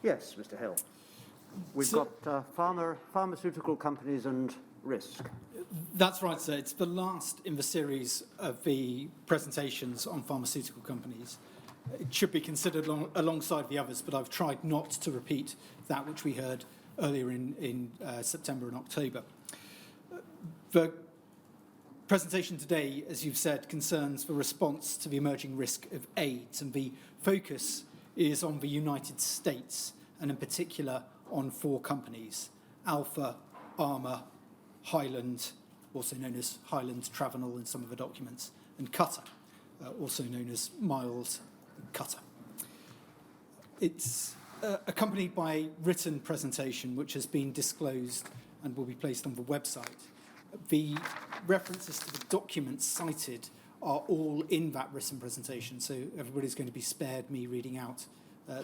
Yes, Mr. Hill. We've got pharmaceutical companies and risk. That's right, sir. It's the last in the series of the presentations on pharmaceutical companies. It should be considered alongside the others, but I've tried not to repeat that which we heard earlier in September and October. The presentation today, as you've said, concerns the response to the emerging risk of AIDS, and the focus is on the United States, and in particular on 4 companies: Alpha, Armour, Highland, also known as Highland Travenol in some of the documents, and Cutter, also known as Miles Cutter. It's accompanied by a written presentation which has been disclosed and will be placed on the website. The references to the documents cited are all in that written presentation, so everybody's going to be spared me reading out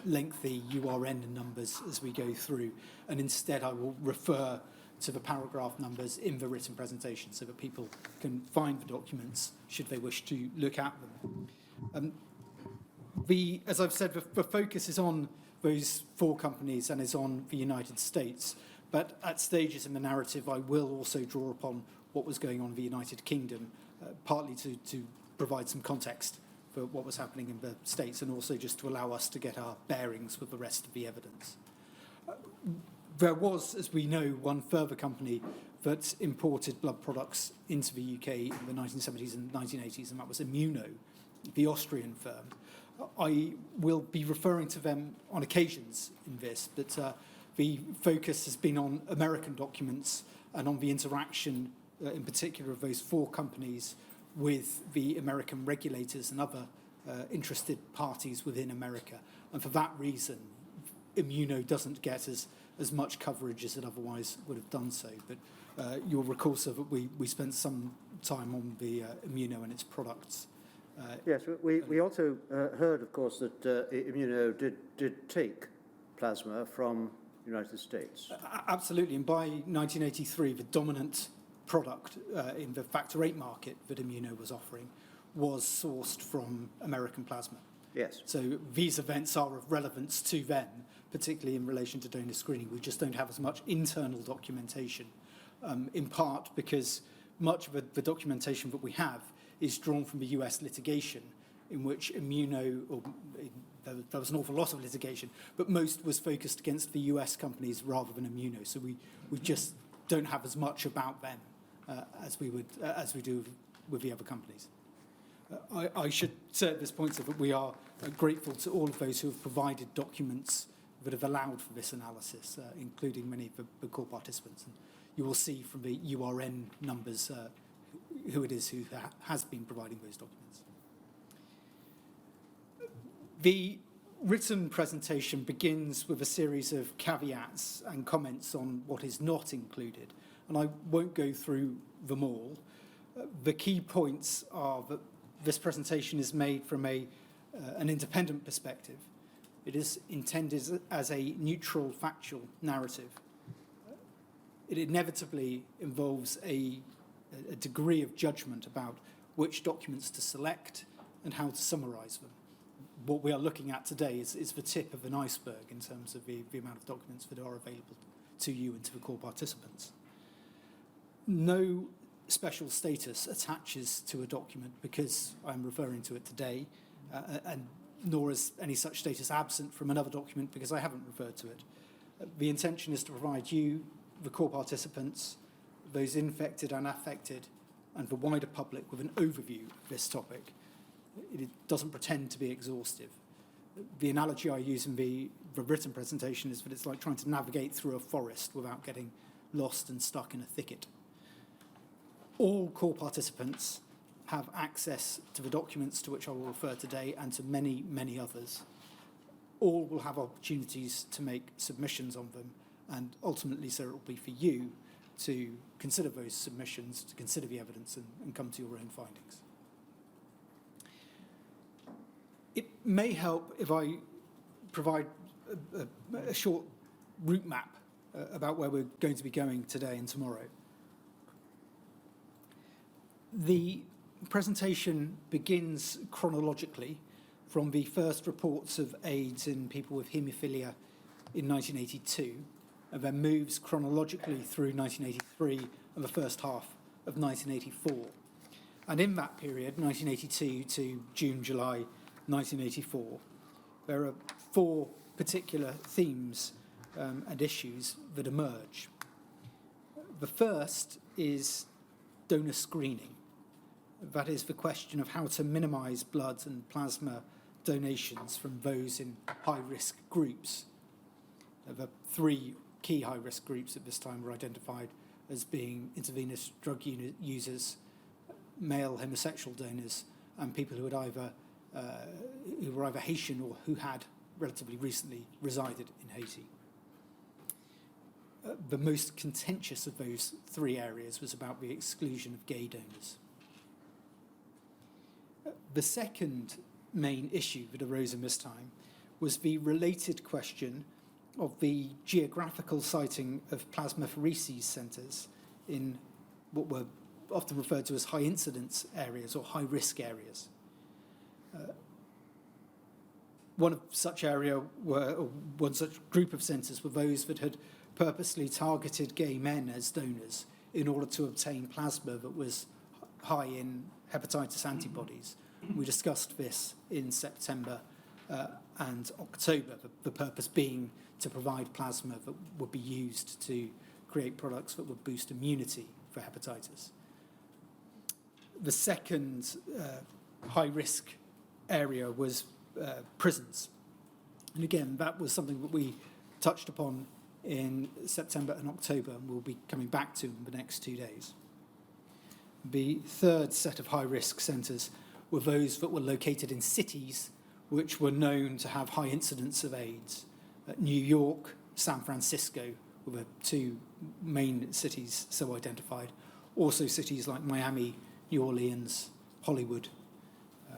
lengthy URN numbers as we go through, and instead I will refer to the paragraph numbers in the written presentation so that people can find the documents should they wish to look at them. As I've said, the focus is on those 4 companies and is on the United States, but at stages in the narrative I will also draw upon what was going on in the United Kingdom, partly to provide some context for what was happening in the States, and also just to allow us to get our bearings with the rest of the evidence. There was, as we know, one further company that imported blood products into the UK in the 1970s and 1980s, and that was Immuno, the Austrian firm. I will be referring to them on occasions in this, but the focus has been on American documents and on the interaction, in particular, of those 4 companies with the American regulators and other interested parties within America. And for that reason, Immuno doesn't get as much coverage as it otherwise would have done so. But you'll recall, sir, that we spent some time on the Immuno and its products. Yes, we also heard, of course, that Immuno did take plasma from the United States. Absolutely, and by 1983, the dominant product in the Factor VIII market that Immuno was offering was sourced from American plasma. Yes. So these events are of relevance to them, particularly in relation to donor screening. We just don't have as much internal documentation, in part because much of the documentation that we have is drawn from the US litigation, in which Immuno, there was an awful lot of litigation, but most was focused against the US companies rather than Immuno. So we just don't have as much about them as we do with the other companies. I should say at this point, sir, that we are grateful to all of those who have provided documents that have allowed for this analysis, including many of the core participants. And you will see from the URN numbers who it is who has been providing those documents. The written presentation begins with a series of caveats and comments on what is not included, and I won't go through them all. The key points are that this presentation is made from an independent perspective. It is intended as a neutral, factual narrative. It inevitably involves a degree of judgment about which documents to select and how to summarise them. What we are looking at today is the tip of an iceberg in terms of the amount of documents that are available to you and to the core participants. No special status attaches to a document because I'm referring to it today, and nor is any such status absent from another document because I haven't referred to it. The intention is to provide you, the core participants, those infected and affected, and the wider public with an overview of this topic. It doesn't pretend to be exhaustive. The analogy I use in the written presentation is that it's like trying to navigate through a forest without getting lost and stuck in a thicket. All core participants have access to the documents to which I will refer today and to many, many others. All will have opportunities to make submissions on them, and ultimately, so it will be for you to consider those submissions, to consider the evidence and come to your own findings. It may help if I provide a short route map about where we're going to be going today and tomorrow. The presentation begins chronologically from the first reports of AIDS in people with hemophilia in 1982 and then moves chronologically through 1983 and the first half of 1984. And in that period, 1982 to June, July 1984, there are 4 particular themes and issues that emerge. The first is donor screening. That is the question of how to minimise blood and plasma donations from those in high-risk groups. The 3 key high-risk groups at this time were identified as being intravenous drug users, male homosexual donors, and people who were either Haitian or who had relatively recently resided in Haiti. The most contentious of those 3 areas was about the exclusion of gay donors. The second main issue that arose in this time was the related question of the geographical siting of plasmapheresis centres in what were often referred to as high incidence areas or high risk areas. One such group of centres were those that had purposely targeted gay men as donors in order to obtain plasma that was high in hepatitis antibodies. We discussed this in September and October, the purpose being to provide plasma that would be used to create products that would boost immunity for hepatitis. The second high-risk area was prisons. And again, that was something that we touched upon in September and October, and we'll be coming back to in the next 2 days. The third set of high-risk centres were those that were located in cities which were known to have high incidence of AIDS. New York, San Francisco were the 2 main cities so identified. Also cities like Miami, New Orleans, Hollywood,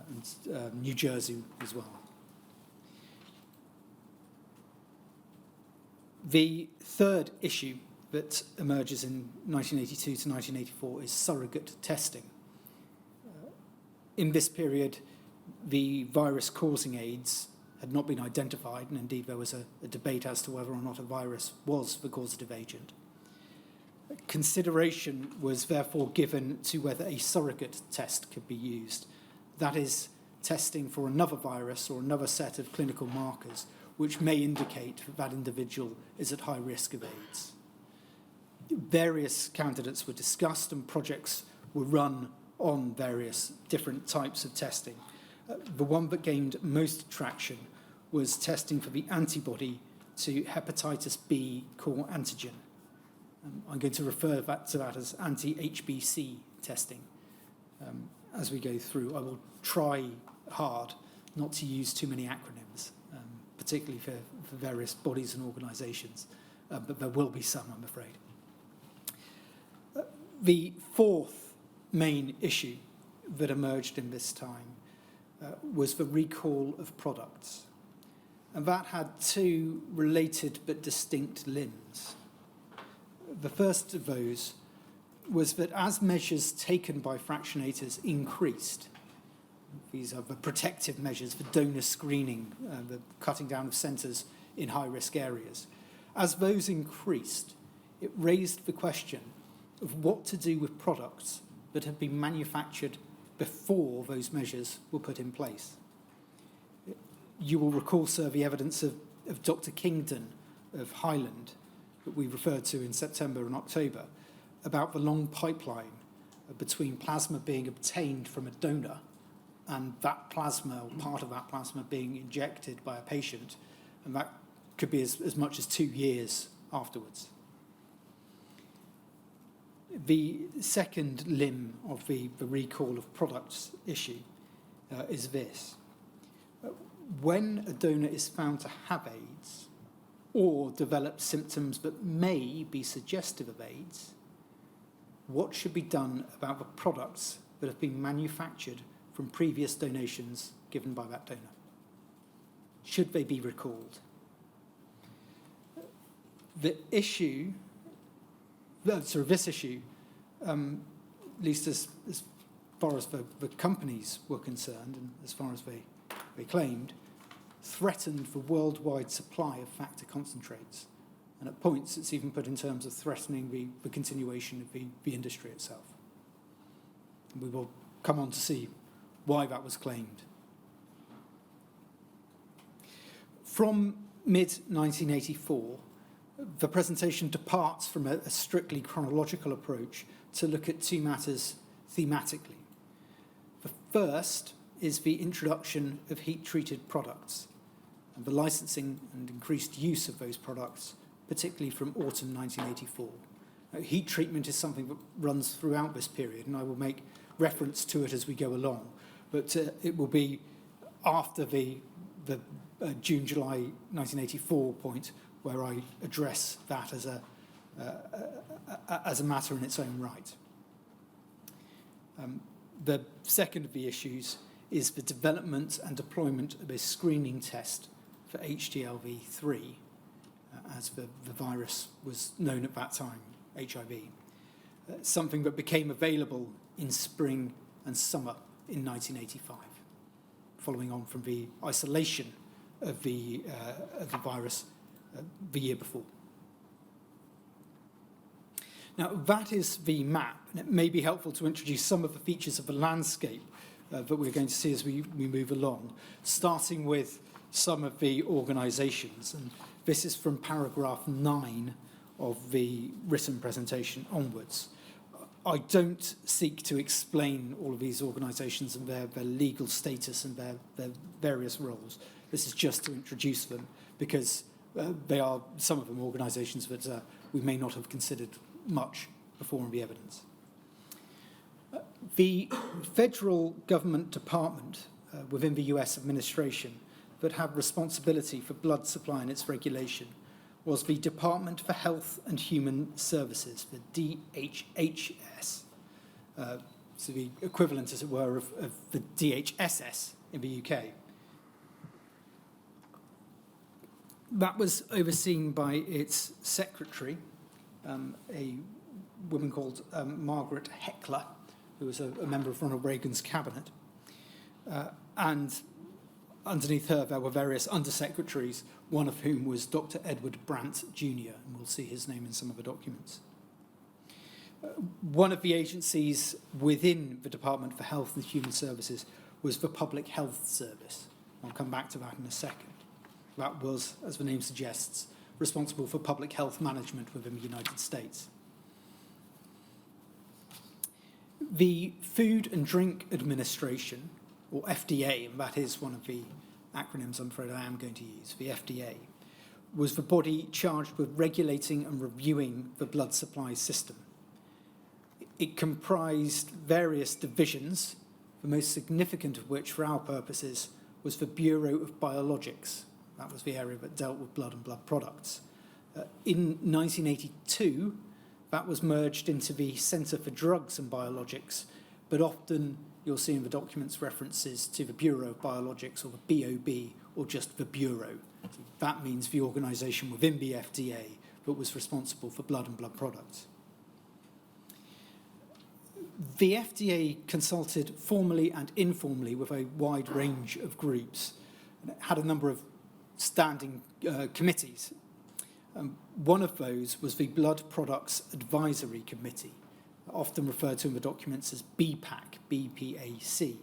and New Jersey as well. The third issue that emerges in 1982 to 1984 is surrogate testing. In this period, the virus causing AIDS had not been identified, and indeed there was a debate as to whether or not a virus was the causative agent. Consideration was therefore given to whether a surrogate test could be used. That is, testing for another virus or another set of clinical markers which may indicate that individual is at high risk of AIDS. Various candidates were discussed and projects were run on various different types of testing. The one that gained most traction was testing for the antibody to hepatitis B core antigen. I'm going to refer to that as anti-HBC testing. As we go through, I will try hard not to use too many acronyms, particularly for various bodies and organisations, but there will be some, I'm afraid. The fourth main issue that emerged in this time was the recall of products. And that had 2 related but distinct limbs. The first of those was that as measures taken by fractionators increased, these are the protective measures for donor screening, the cutting down of centres in high-risk areas, as those increased, it raised the question of what to do with products that had been manufactured before those measures were put in place. You will recall, sir, the evidence of Dr. Kingdon of Highland that we referred to in September and October about the long pipeline between plasma being obtained from a donor and that plasma, or part of that plasma, being injected by a patient, and that could be as much as 2 years afterwards. The second limb of the recall of products issue is this. When a donor is found to have AIDS or develops symptoms that may be suggestive of AIDS, what should be done about the products that have been manufactured from previous donations given by that donor? Should they be recalled? This issue, at least as far as the companies were concerned and as far as they claimed, threatened the worldwide supply of factor concentrates. And at points, it's even put in terms of threatening the continuation of the industry itself. And we will come on to see why that was claimed. From mid-1984, the presentation departs from a strictly chronological approach to look at two matters thematically. The first is the introduction of heat-treated products and the licensing and increased use of those products, particularly from autumn 1984. Heat treatment is something that runs throughout this period, and I will make reference to it as we go along, but it will be after the June-July 1984 point where I address that as a matter in its own right. The second of the issues is the development and deployment of a screening test for HTLV-3, as the virus was known at that time, HIV, something that became available in spring and summer in 1985, following on from the isolation of the virus the year before. Now, that is the map, and it may be helpful to introduce some of the features of the landscape that we're going to see as we move along, starting with some of the organisations. And this is from paragraph 9 of the written presentation onwards. I don't seek to explain all of these organisations and their legal status and their various roles. This is just to introduce them, because they are, some of them, organisations that we may not have considered much before in the evidence. The federal government department within the US administration that had responsibility for blood supply and its regulation was the Department for Health and Human Services, the DHHS, so the equivalent, as it were, of the DHSS in the UK. That was overseen by its secretary, a woman called Margaret Heckler, who was a member of Ronald Reagan's cabinet. And underneath her, there were various undersecretaries, one of whom was Dr. Edward Brandt Jr., and we'll see his name in some of the documents. One of the agencies within the Department for Health and Human Services was the Public Health Service. I'll come back to that in a second. That was, as the name suggests, responsible for public health management within the United States. The Food and Drink Administration, or FDA, and that is one of the acronyms I'm afraid I am going to use, the FDA, was the body charged with regulating and reviewing the blood supply system. It comprised various divisions, the most significant of which, for our purposes, was the Bureau of Biologics. That was the area that dealt with blood and blood products. In 1982, that was merged into the Centre for Drugs and Biologics, but often you'll see in the documents references to the Bureau of Biologics, or the BOB, or just the Bureau. So that means the organisation within the FDA that was responsible for blood and blood products. The FDA consulted formally and informally with a wide range of groups, and it had a number of standing committees. One of those was the Blood Products Advisory Committee, often referred to in the documents as BPAC, BPAC.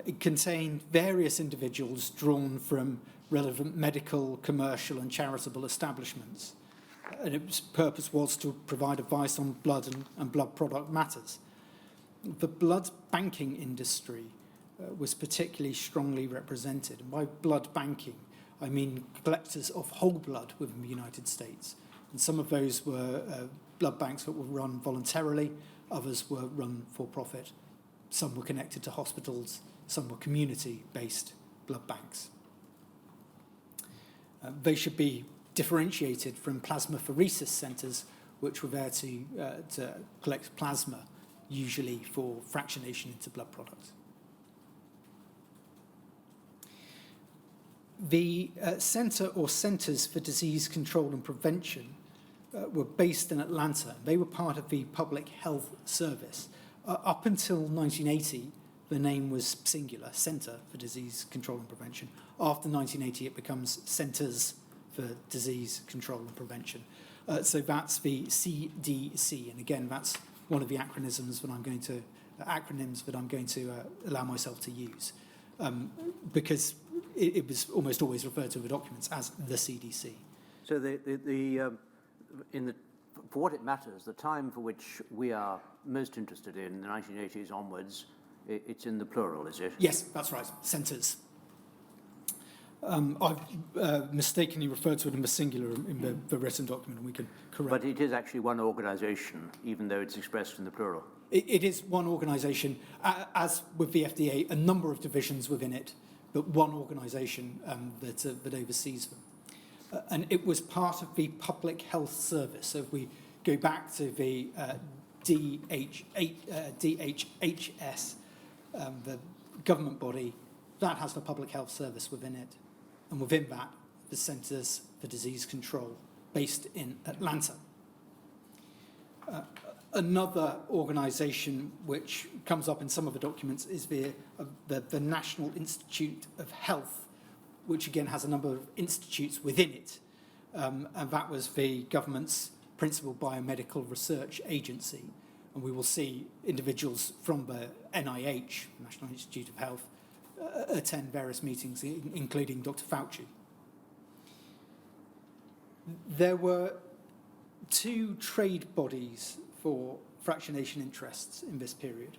It contained various individuals drawn from relevant medical, commercial and charitable establishments, and its purpose was to provide advice on blood and blood product matters. The blood banking industry was particularly strongly represented, and by blood banking I mean collectors of whole blood within the United States. And some of those were blood banks that were run voluntarily, others were run for profit, some were connected to hospitals, some were community-based blood banks. They should be differentiated from plasmapheresis centres, which were there to collect plasma, usually for fractionation into blood products. The Centre or Centres for Disease Control and Prevention were based in Atlanta. They were part of the Public Health Service. Up until 1980, the name was singular, Centre for Disease Control and Prevention. After 1980, it becomes Centres for Disease Control and Prevention. So that's the CDC, and again, that's one of the acronyms that I'm going to allow myself to use, because it was almost always referred to in the documents as the CDC. So for what it matters, the time for which we are most interested in, the 1980s onwards, it's in the plural, is it? Yes, that's right, centres. I've mistakenly referred to it in the singular in the written document, and we can correct. But it is actually one organisation, even though it's expressed in the plural. It is one organisation, as with the FDA, a number of divisions within it, but one organisation that oversees them. And it was part of the Public Health Service. So if we go back to the DHHS, the government body, that has the Public Health Service within it. And within that, the Centres for Disease Control, based in Atlanta. Another organisation which comes up in some of the documents is the National Institute of Health, which again has a number of institutes within it. And that was the government's principal biomedical research agency. And we will see individuals from the NIH, National Institute of Health, attend various meetings, including Dr. Fauci. There were two trade bodies for fractionation interests in this period.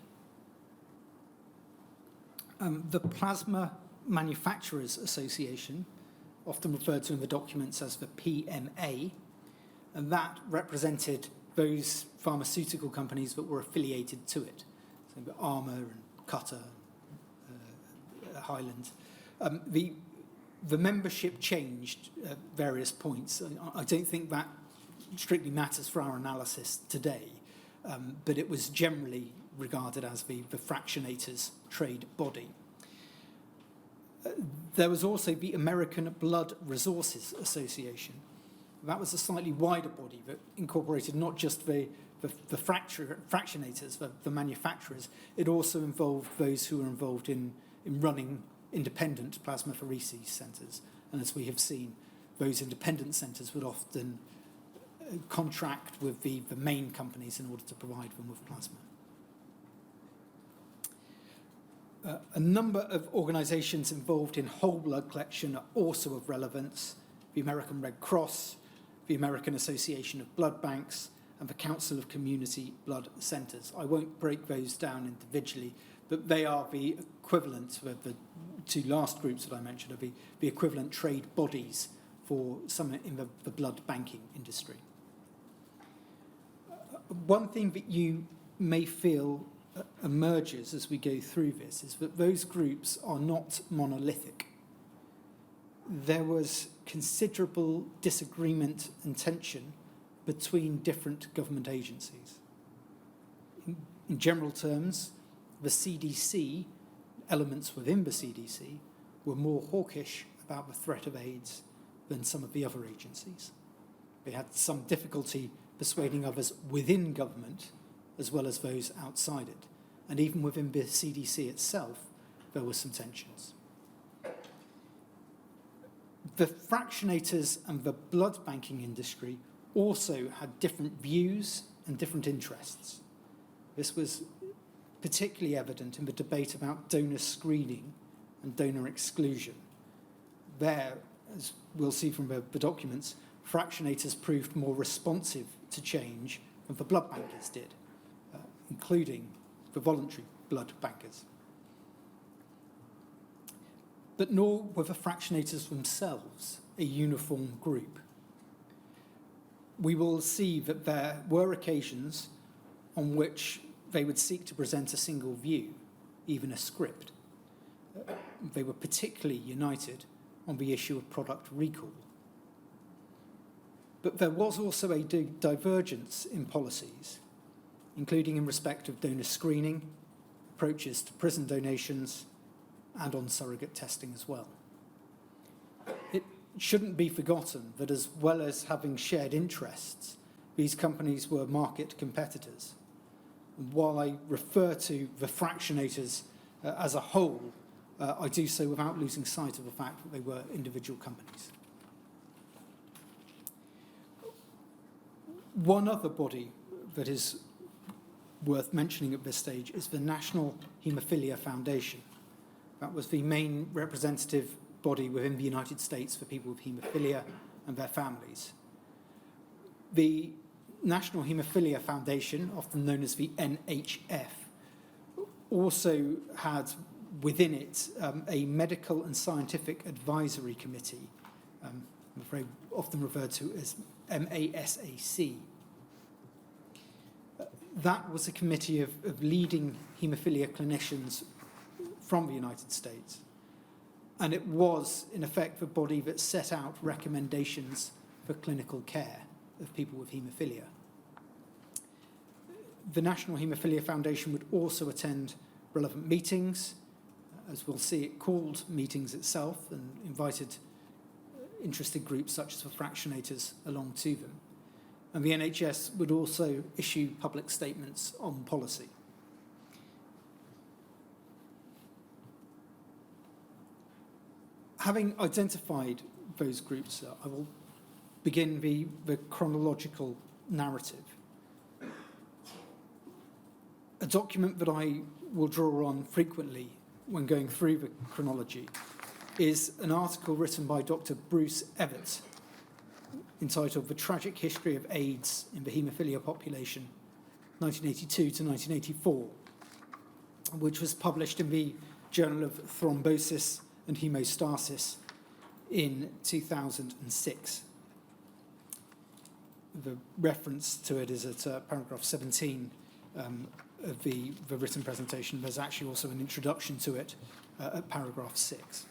The Plasma Manufacturers Association, often referred to in the documents as the PMA, and that represented those pharmaceutical companies that were affiliated to it, so Armour and Cutter, Highland. The membership changed at various points. I don't think that strictly matters for our analysis today, but it was generally regarded as the fractionators trade body. There was also the American Blood Resources Association. That was a slightly wider body that incorporated not just the fractionators, the manufacturers, it also involved those who were involved in running independent plasmapheresis centres. And as we have seen, those independent centres would often contract with the main companies in order to provide them with plasma. A number of organisations involved in whole blood collection are also of relevance. The American Red Cross, the American Association of Blood Banks, and the Council of Community Blood Centres. I won't break those down individually, but they are the equivalent of the two last groups that I mentioned, are the equivalent trade bodies for some in the blood banking industry. One thing that you may feel emerges as we go through this is that those groups are not monolithic. There was considerable disagreement and tension between different government agencies. In general terms, the CDC, elements within the CDC, were more hawkish about the threat of AIDS than some of the other agencies. They had some difficulty persuading others within government as well as those outside it. And even within the CDC itself, there were some tensions. The fractionators and the blood banking industry also had different views and different interests. This was particularly evident in the debate about donor screening and donor exclusion. There, as we'll see from the documents, fractionators proved more responsive to change than the blood bankers did, including the voluntary blood bankers. But nor were the fractionators themselves a uniform group. We will see that there were occasions on which they would seek to present a single view, even a script. They were particularly united on the issue of product recall. But there was also a divergence in policies, including in respect of donor screening, approaches to prison donations, and on surrogate testing as well. It shouldn't be forgotten that as well as having shared interests, these companies were market competitors. And while I refer to the fractionators as a whole, I do so without losing sight of the fact that they were individual companies. One other body that is worth mentioning at this stage is the National Hemophilia Foundation. That was the main representative body within the United States for people with haemophilia and their families. The National Hemophilia Foundation, often known as the NHF, also had within it a medical and scientific advisory committee, I'm afraid often referred to as MASAC. That was a committee of leading haemophilia clinicians from the United States. And it was, in effect, the body that set out recommendations for clinical care of people with haemophilia. The National Hemophilia Foundation would also attend relevant meetings, as we'll see, it called meetings itself and invited interested groups such as the fractionators along to them. And the NHS would also issue public statements on policy. Having identified those groups, I will begin the chronological narrative. A document that I will draw on frequently when going through the chronology is an article written by Dr. Bruce Evett entitled The Tragic History of AIDS in the Haemophilia Population, 1982 to 1984, which was published in the Journal of Thrombosis and Hemostasis in 2006. The reference to it is at paragraph 17 of the written presentation. There's actually also an introduction to it at paragraph 6.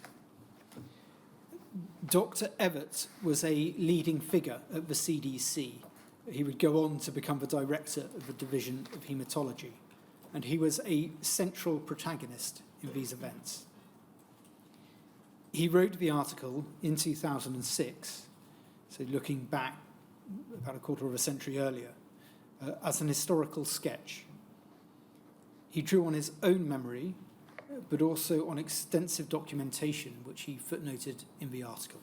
Dr. Evett was a leading figure at the CDC. He would go on to become the director of the Division of Hematology, and he was a central protagonist in these events. He wrote the article in 2006, so looking back about a quarter of a century earlier, as an historical sketch. He drew on his own memory, but also on extensive documentation, which he footnoted in the article.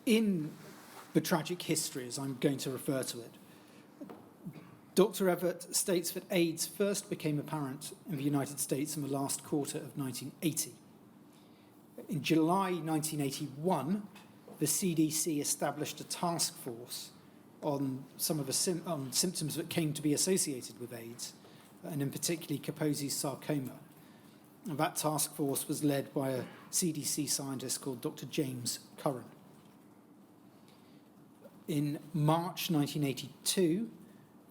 In the tragic history, as I'm going to refer to it, Dr. Evett states that AIDS first became apparent in the United States in the last quarter of 1980. In July 1981, the CDC established a task force on some of the symptoms that came to be associated with AIDS, and in particular Kaposi's sarcoma. And that task force was led by a CDC scientist called Dr. James Curran. In March 1982,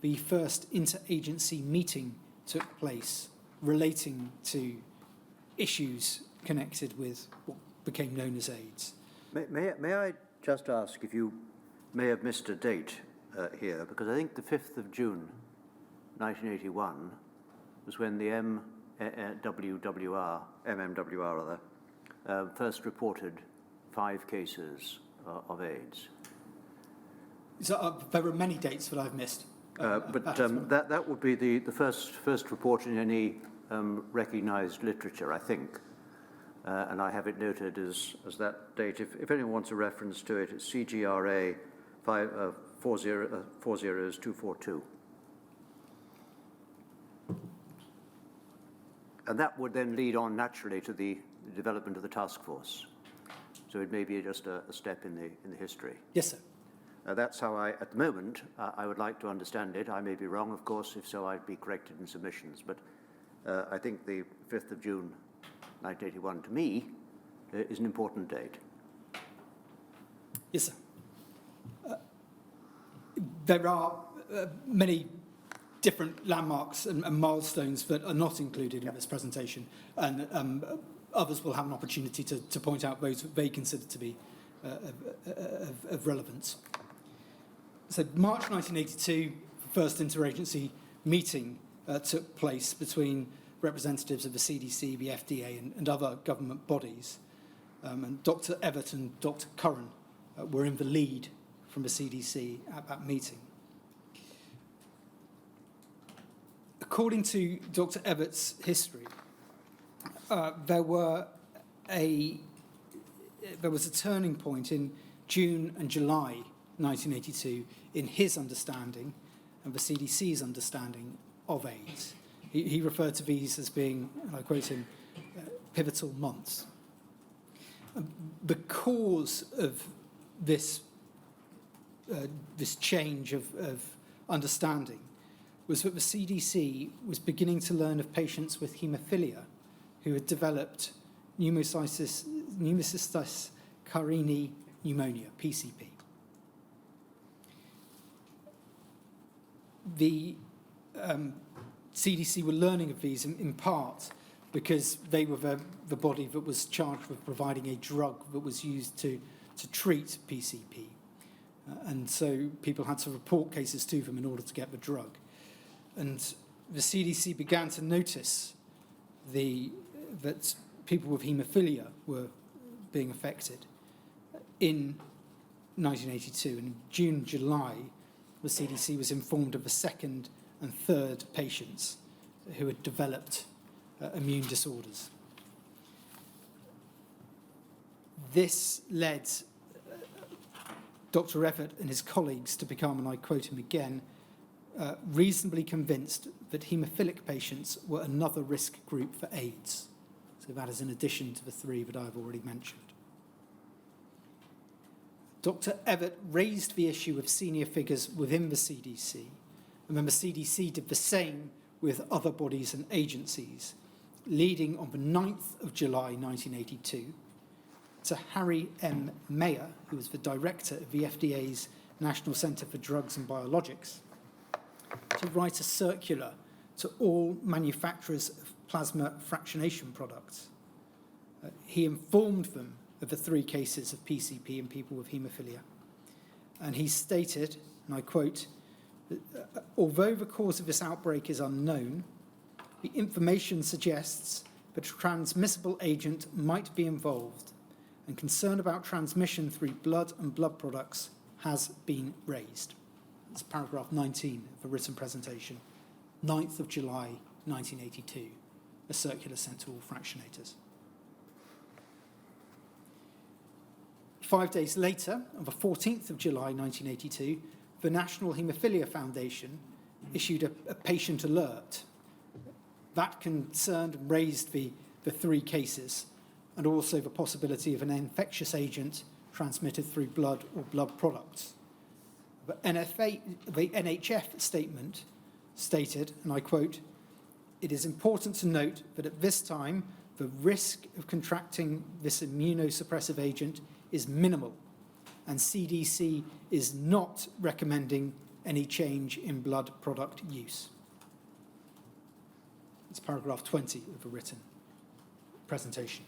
the first interagency meeting took place relating to issues connected with what became known as AIDS. May I just ask if you may have missed a date here, because I think the 5th of June 1981 was when the MMWR first reported 5 cases of AIDS. So, there are many dates that I've missed. That would be the first report in any recognised literature, I think. And I have it noted as that date. If anyone wants a reference to it, it's CGRA 40242. And that would then lead on naturally to the development of the task force. So it may be just a step in the history. Yes, sir. That's how at the moment, I would like to understand it. I may be wrong, of course. If so, I'd be corrected in submissions. But I think the 5th of June 1981, to me, is an important date. Yes, sir. There are many different landmarks and milestones that are not included in this presentation, and others will have an opportunity to point out those that they consider to be of relevance. So March 1982, the first interagency meeting took place between representatives of the CDC, the FDA, and other government bodies. And Dr. Evett and Dr. Curran were in the lead from the CDC at that meeting. According to Dr. Everett's history, there was a turning point in June and July 1982 in his understanding and the CDC's understanding of AIDS. He referred to these as being, and I quote him, pivotal months. The cause of this change of understanding was that the CDC was beginning to learn of patients with hemophilia who had developed pneumocystis carinii pneumonia, PCP. The CDC were learning of these in part because they were the body that was charged with providing a drug that was used to treat PCP. And so people had to report cases to them in order to get the drug. And the CDC began to notice that people with haemophilia were being affected in 1982. And in June, July, the CDC was informed of the second and third patients who had developed immune disorders. This led Dr. Everett and his colleagues to become, and I quote him again, reasonably convinced that haemophilic patients were another risk group for AIDS. So that is in addition to the three that I've already mentioned. Dr. Everett raised the issue of senior figures within the CDC, and then the CDC did the same with other bodies and agencies, leading on the 9th of July 1982 to Harry M. Mayer, who was the director of the FDA's National Centre for Drugs and Biologics, to write a circular to all manufacturers of plasma fractionation products. He informed them of the 3 cases of PCP in people with haemophilia. And he stated, and I quote, although the cause of this outbreak is unknown, the information suggests that a transmissible agent might be involved, and concern about transmission through blood and blood products has been raised. That's paragraph 19 of the written presentation, 9th of July 1982, a circular sent to all fractionators. 5 days later, on the 14th of July 1982, the National Hemophilia Foundation issued a patient alert. That concerned and raised the 3 cases, and also the possibility of an infectious agent transmitted through blood or blood products. The NHF statement stated, and I quote, "It is important to note that at this time, the risk of contracting this immunosuppressive agent is minimal, and CDC is not recommending any change in blood product use." It's paragraph 20 of the written presentation.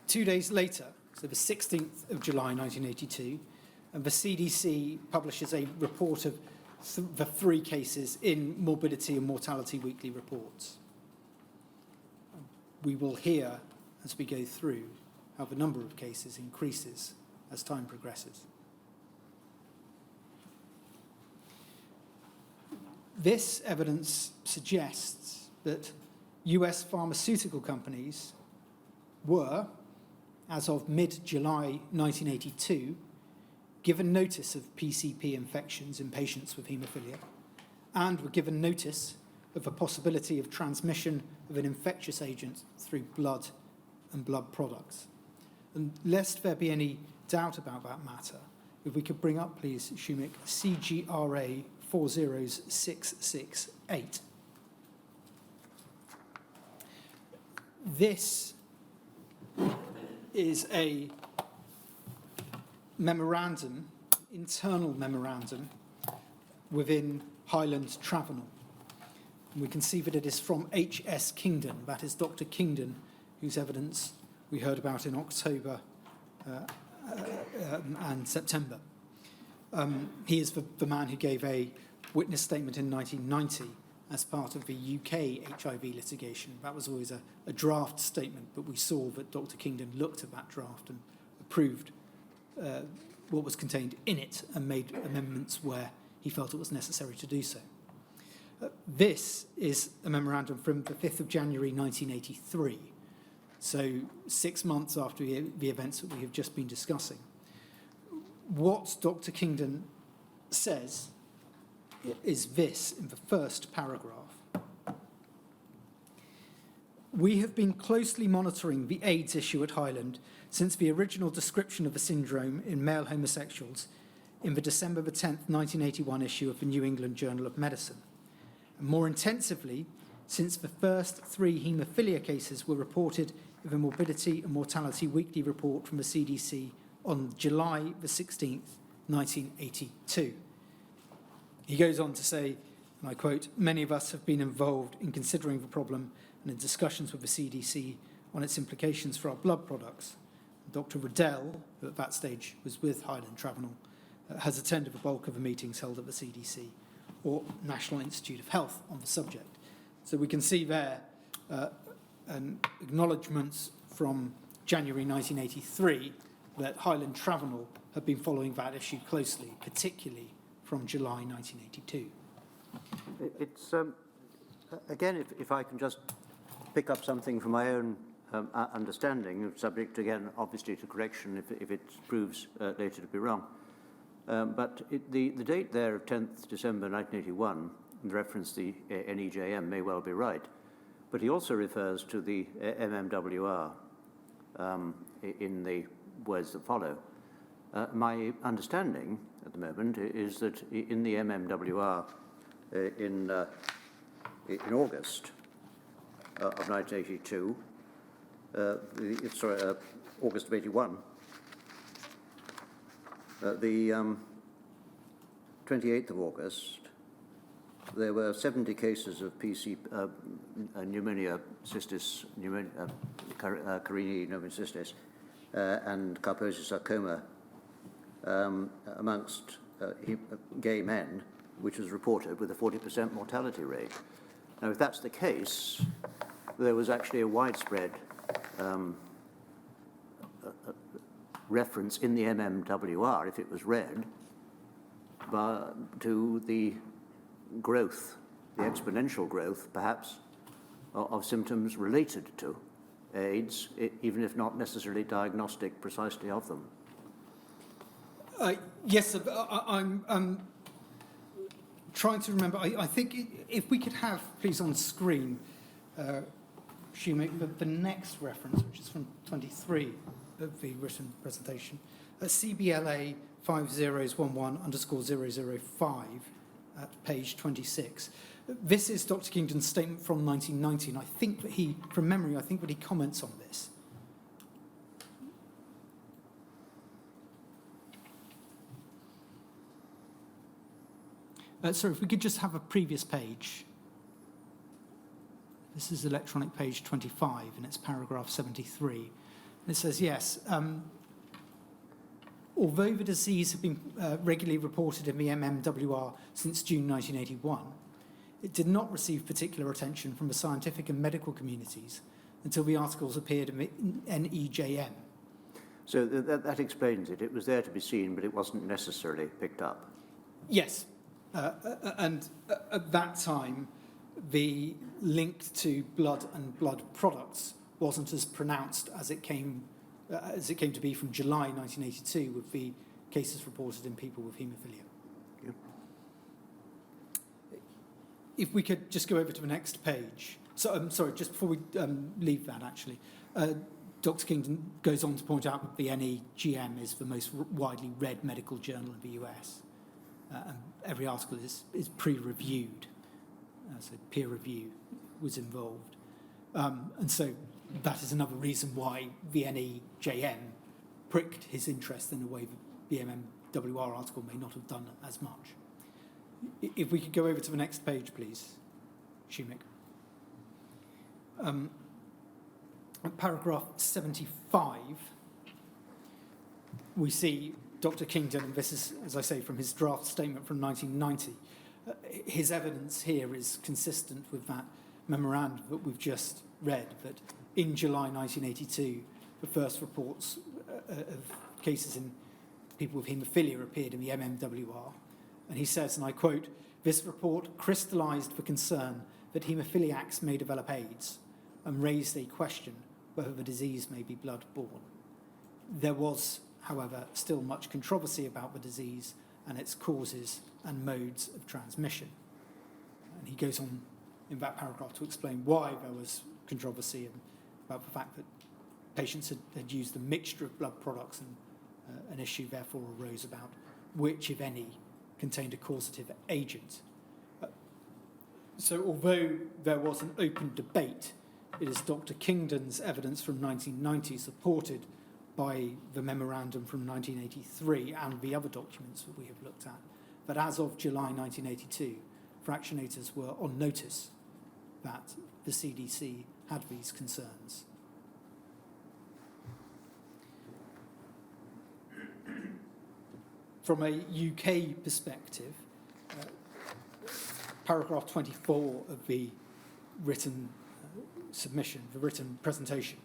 2 days later, so the 16th of July 1982, and the CDC publishes a report of the 3 cases in Morbidity and Mortality Weekly reports. We will hear, as we go through, how the number of cases increases as time progresses. This evidence suggests that US pharmaceutical companies were, as of mid-July 1982, given notice of PCP infections in patients with haemophilia, and were given notice of the possibility of transmission of an infectious agent through blood and blood products. And lest there be any doubt about that matter, if we could bring up, please, Shumik, CGRA 40668. This is a memorandum, internal memorandum, within Highland Travenel. And we can see that it is from H.S. Kingdon, that is Dr. Kingdon, whose evidence we heard about in October and September. He is the man who gave a witness statement in 1990 as part of the UK HIV litigation. That was always a draft statement, but we saw that Dr. Kingdon looked at that draft and approved what was contained in it and made amendments where he felt it was necessary to do so. This is a memorandum from the 5th of January 1983, so 6 months after the events that we have just been discussing. What Dr. Kingdon says is this in the first paragraph. We have been closely monitoring the AIDS issue at Highland since the original description of the syndrome in male homosexuals in the December the 10th, 1981 issue of the New England Journal of Medicine. And more intensively, since the first 3 haemophilia cases were reported in the Morbidity and Mortality Weekly Report from the CDC on July the 16th, 1982. He goes on to say, and I quote, "Many of us have been involved in considering the problem and in discussions with the CDC on its implications for our blood products. Dr. Riddell, who at that stage was with Highland Travenel, has attended the bulk of the meetings held at the CDC or National Institute of Health on the subject." So we can see there an acknowledgement from January 1983 that Highland Travenel had been following that issue closely, particularly from July 1982. It's, again, if I can just pick up something from my own understanding, subject again, obviously, to correction if it proves later to be wrong. But the date there of 10th December 1981, in reference to the NEJM, may well be right. But he also refers to the MMWR in the words that follow. My understanding at the moment is that in the MMWR in August of 1982, August of 81, the 28th of August, there were 70 cases of PC pneumonia cystis, Carini pneumocystis, and Kaposi sarcoma amongst gay men, which was reported with a 40% mortality rate. Now, if that's the case, there was actually a widespread reference in the MMWR, if it was read, to the growth, the exponential growth, perhaps, of symptoms related to AIDS, even if not necessarily diagnostic precisely of them. Yes, I'm trying to remember. I think if we could have, please, on screen, the next reference, which is from 23 of the written presentation, CBLA 5011_005 at page 26. This is Dr. Kingdon's statement from 1990, and I think that he, from memory, I think that he comments on this. Sorry, if we could just have a previous page. This is electronic page 25, and it's paragraph 73. And it says, yes, although the disease had been regularly reported in the MMWR since June 1981, it did not receive particular attention from the scientific and medical communities until the articles appeared in the NEJM. So that explains it. It was there to be seen, but it wasn't necessarily picked up. Yes. And at that time, the link to blood and blood products wasn't as pronounced as it came to be from July 1982 with the cases reported in people with haemophilia. Yep. If we could just go over to the next page. So I'm sorry, just before we leave that, actually, Dr. Kingdon goes on to point out that the NEJM is the most widely read medical journal in the US. And every article is pre-reviewed, so peer review was involved. And so that is another reason why the NEJM pricked his interest in a way that the MMWR article may not have done as much. If we could go over to the next page, please, Shumik. At paragraph 75, we see Dr. Kingdon, and this is, as I say, from his draft statement from 1990, his evidence here is consistent with that memorandum that we've just read, that in July 1982, the first reports of cases in people with haemophilia appeared in the MMWR, And he says, and I quote, "This report crystallised the concern that haemophiliacs may develop AIDS and raised a question whether the disease may be blood-borne. There was, however, still much controversy about the disease and its causes and modes of transmission." And he goes on in that paragraph to explain why there was controversy and about the fact that patients had used a mixture of blood products, and an issue therefore arose about which, if any, contained a causative agent. So although there was an open debate, it is Dr. Kingdon's evidence from 1990, supported by the memorandum from 1983 and the other documents that we have looked at, that as of July 1982, fractionators were on notice that the CDC had these concerns. From a UK perspective, paragraph 24 of the written submission, the written presentation,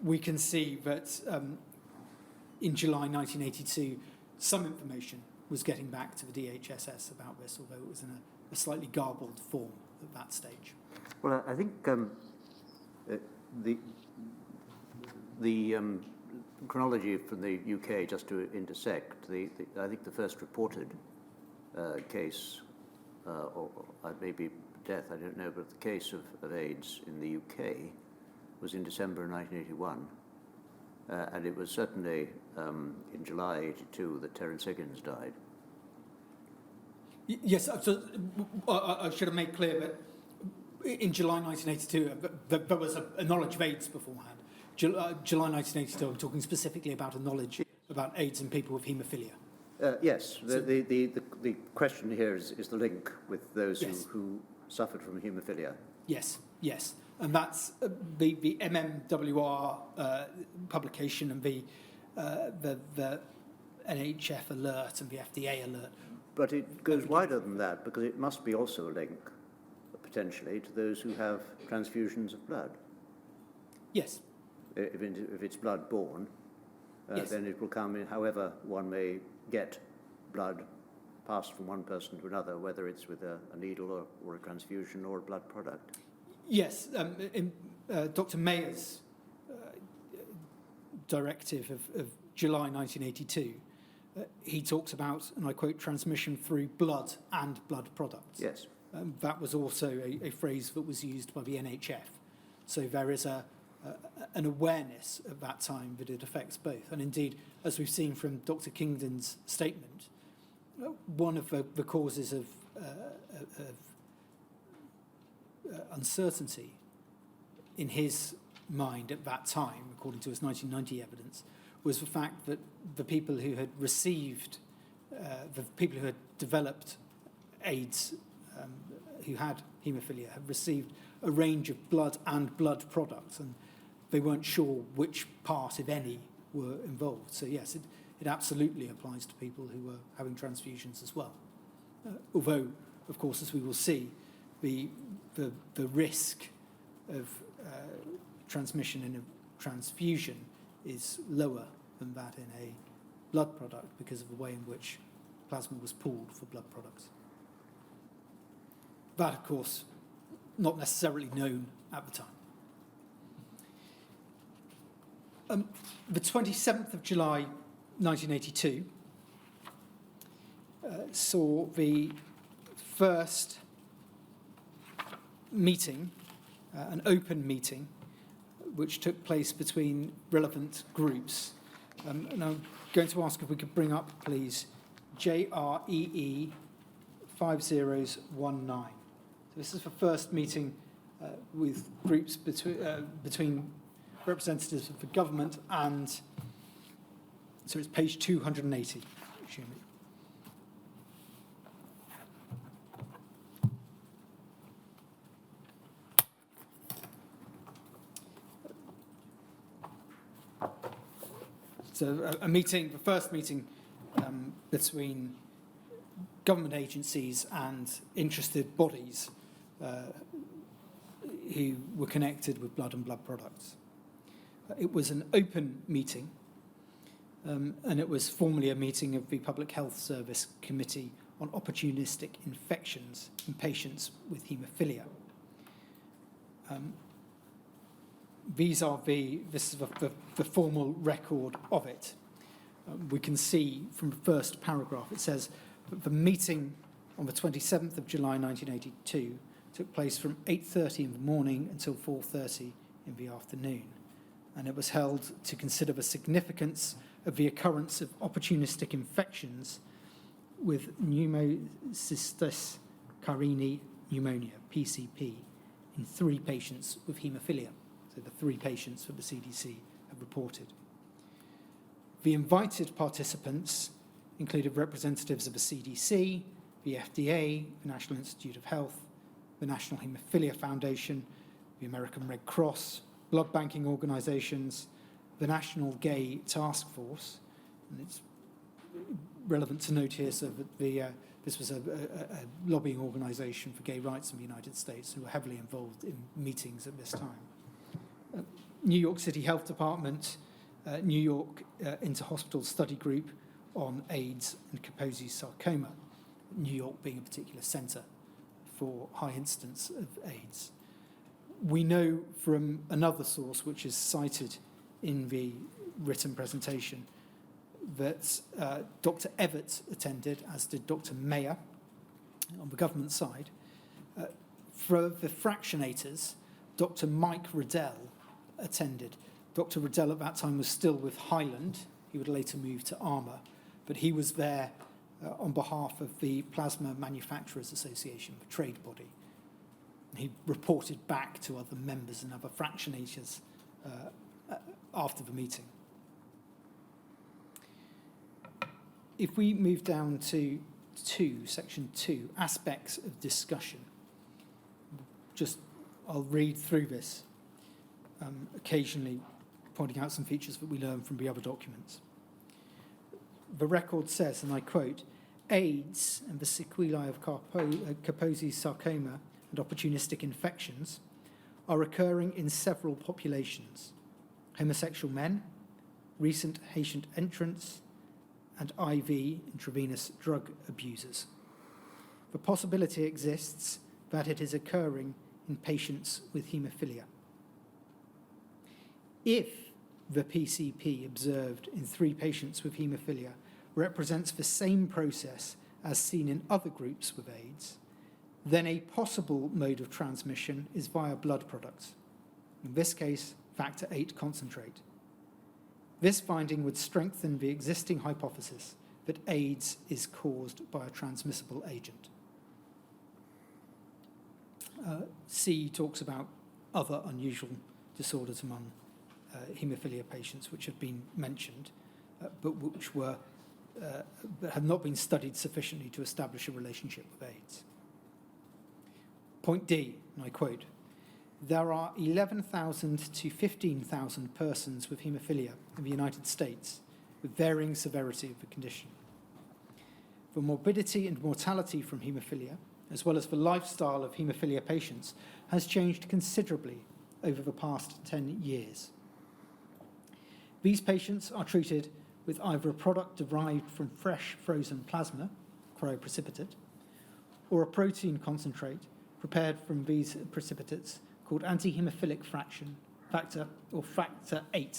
we can see that in July 1982, some information was getting back to the DHSS about this, although it was in a slightly garbled form at that stage. Well, I think the chronology from the UK, just to intersect, I think the first reported case, or maybe death, I don't know, but the case of AIDS in the UK was in December 1981. And it was certainly in July 82 that Terence Higgins died. Yes, so I should have made clear that in July 1982, there was a knowledge of AIDS beforehand. July 1982, I'm talking specifically about a knowledge about AIDS in people with haemophilia. Yes, the question here is the link with those who suffered from haemophilia. Yes, yes. And that's the MMWR publication and the NHF alert and the FDA alert. But it goes wider than that, because it must be also a link, potentially, to those who have transfusions of blood. Yes. If it's blood-borne, yes, then it will come in however one may get blood passed from one person to another, whether it's with a needle or a transfusion or a blood product. Yes, in Dr. Mayer's directive of July 1982, he talks about, and I quote, transmission through blood and blood products. Yes. That was also a phrase that was used by the NHF. So there is an awareness at that time that it affects both. And indeed, as we've seen from Dr. Kingdon's statement, one of the causes of uncertainty in his mind at that time, according to his 1990 evidence, was the fact that the people who had received, the people who had developed AIDS, who had haemophilia, had received a range of blood and blood products, and they weren't sure which part, if any, were involved. So yes, it absolutely applies to people who were having transfusions as well. Although, of course, as we will see, the risk of transmission in a transfusion is lower than that in a blood product because of the way in which plasma was pooled for blood products. That, of course, not necessarily known at the time. The 27th of July 1982 saw the first meeting, an open meeting, which took place between relevant groups. And I'm going to ask if we could bring up, please, JREE 5019. So this is the first meeting with groups between representatives of the government and, so it's page 280, excuse me. So a meeting, the first meeting between government agencies and interested bodies who were connected with blood and blood products. It was an open meeting, and it was formally a meeting of the Public Health Service Committee on opportunistic infections in patients with haemophilia. This is the formal record of it. We can see from the first paragraph, it says that the meeting on the 27th of July 1982 took place from 8:30 in the morning until 4:30 in the afternoon. And it was held to consider the significance of the occurrence of opportunistic infections with pneumocystis carini pneumonia, PCP, in 3 patients with haemophilia. So the 3 patients that the CDC have reported. The invited participants included representatives of the CDC, the FDA, the National Institute of Health, the National Hemophilia Foundation, the American Red Cross, blood banking organisations, the National Gay Task Force. And it's relevant to note here so that this was a lobbying organisation for gay rights in the United States who were heavily involved in meetings at this time. New York City Health Department, New York Inter-Hospital Study Group on AIDS and Kaposi's sarcoma, New York being a particular centre for high incidence of AIDS. We know from another source, which is cited in the written presentation, that Dr. Everett attended, as did Dr. Mayer on the government side. For the fractionators, Dr. Mike Riddell attended. Dr. Riddell at that time was still with Highland. He would later move to Armour, but he was there on behalf of the Plasma Manufacturers Association, the trade body. He reported back to other members and other fractionators after the meeting. If we move down to section 2, aspects of discussion. I'll read through this, occasionally pointing out some features that we learn from the other documents. The record says, and I quote, AIDS and the sequelae of Kaposi's sarcoma and opportunistic infections are occurring in several populations: homosexual men, recent patient entrants, and IV intravenous drug abusers. The possibility exists that it is occurring in patients with haemophilia. If the PCP observed in 3 patients with haemophilia represents the same process as seen in other groups with AIDS, then a possible mode of transmission is via blood products, in this case, factor VIII concentrate. This finding would strengthen the existing hypothesis that AIDS is caused by a transmissible agent. C talks about other unusual disorders among haemophilia patients which have been mentioned, but which have not been studied sufficiently to establish a relationship with AIDS. Point D, and I quote, there are 11,000 to 15,000 persons with haemophilia in the United States with varying severity of the condition. The morbidity and mortality from haemophilia, as well as the lifestyle of haemophilia patients, has changed considerably over the past 10 years. These patients are treated with either a product derived from fresh frozen plasma, cryoprecipitate, or a protein concentrate prepared from these precipitates called antihemophilic factor VIII.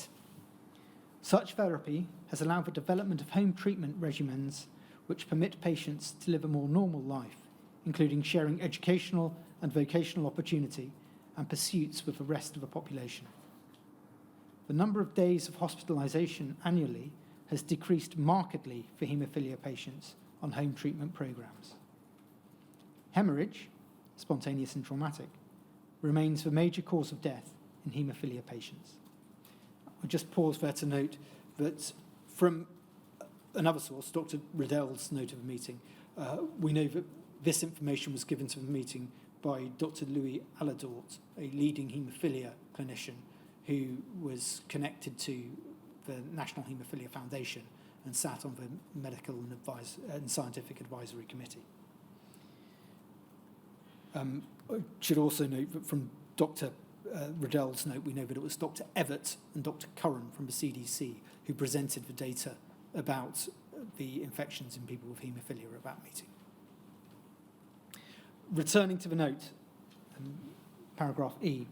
Such therapy has allowed the development of home treatment regimens which permit patients to live a more normal life, including sharing educational and vocational opportunity and pursuits with the rest of the population. The number of days of hospitalization annually has decreased markedly for haemophilia patients on home treatment programs. Hemorrhage, spontaneous and traumatic, remains the major cause of death in haemophilia patients. I'll just pause there to note that from another source, Dr. Riddell's note of the meeting, we know that this information was given to the meeting by Dr. Louis Aladort, a leading haemophilia clinician who was connected to the National Hemophilia Foundation and sat on the Medical and Scientific Advisory Committee. I should also note that from Dr. Riddell's note, we know that it was Dr. Everett and Dr. Curran from the CDC who presented the data about the infections in people with haemophilia at that meeting. Returning to the note, paragraph E,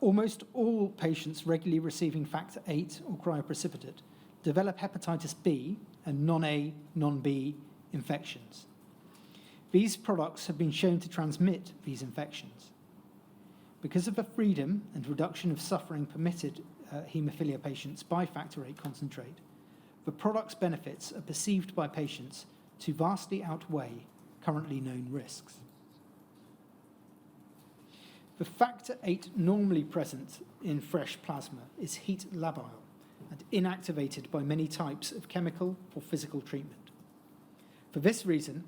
almost all patients regularly receiving factor VIII or cryoprecipitate develop hepatitis B and non-A, non-B infections. These products have been shown to transmit these infections. Because of the freedom and reduction of suffering permitted haemophilia patients by factor VIII concentrate, the product's benefits are perceived by patients to vastly outweigh currently known risks. The factor VIII normally present in fresh plasma is heat labile and inactivated by many types of chemical or physical treatment. For this reason,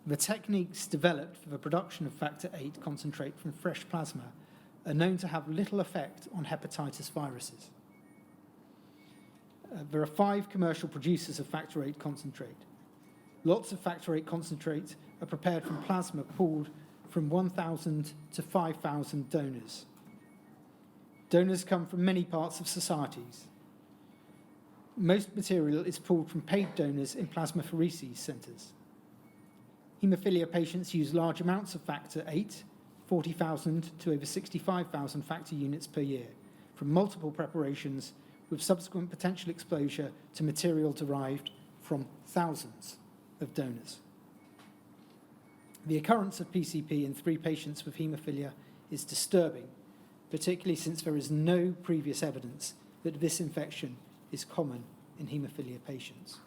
the techniques developed for the production of factor VIII concentrate from fresh plasma are known to have little effect on hepatitis viruses. There are 5 commercial producers of factor VIII concentrate. Lots of factor VIII concentrate are prepared from plasma pooled from 1,000 to 5,000 donors. Donors come from many parts of societies. Most material is pulled from paid donors in plasmapheresis centres. Haemophilia patients use large amounts of factor VIII, 40,000 to over 65,000 factor units per year, from multiple preparations with subsequent potential exposure to material derived from thousands of donors. The occurrence of PCP in 3 patients with haemophilia is disturbing, particularly since there is no previous evidence that this infection is common in haemophilia patients.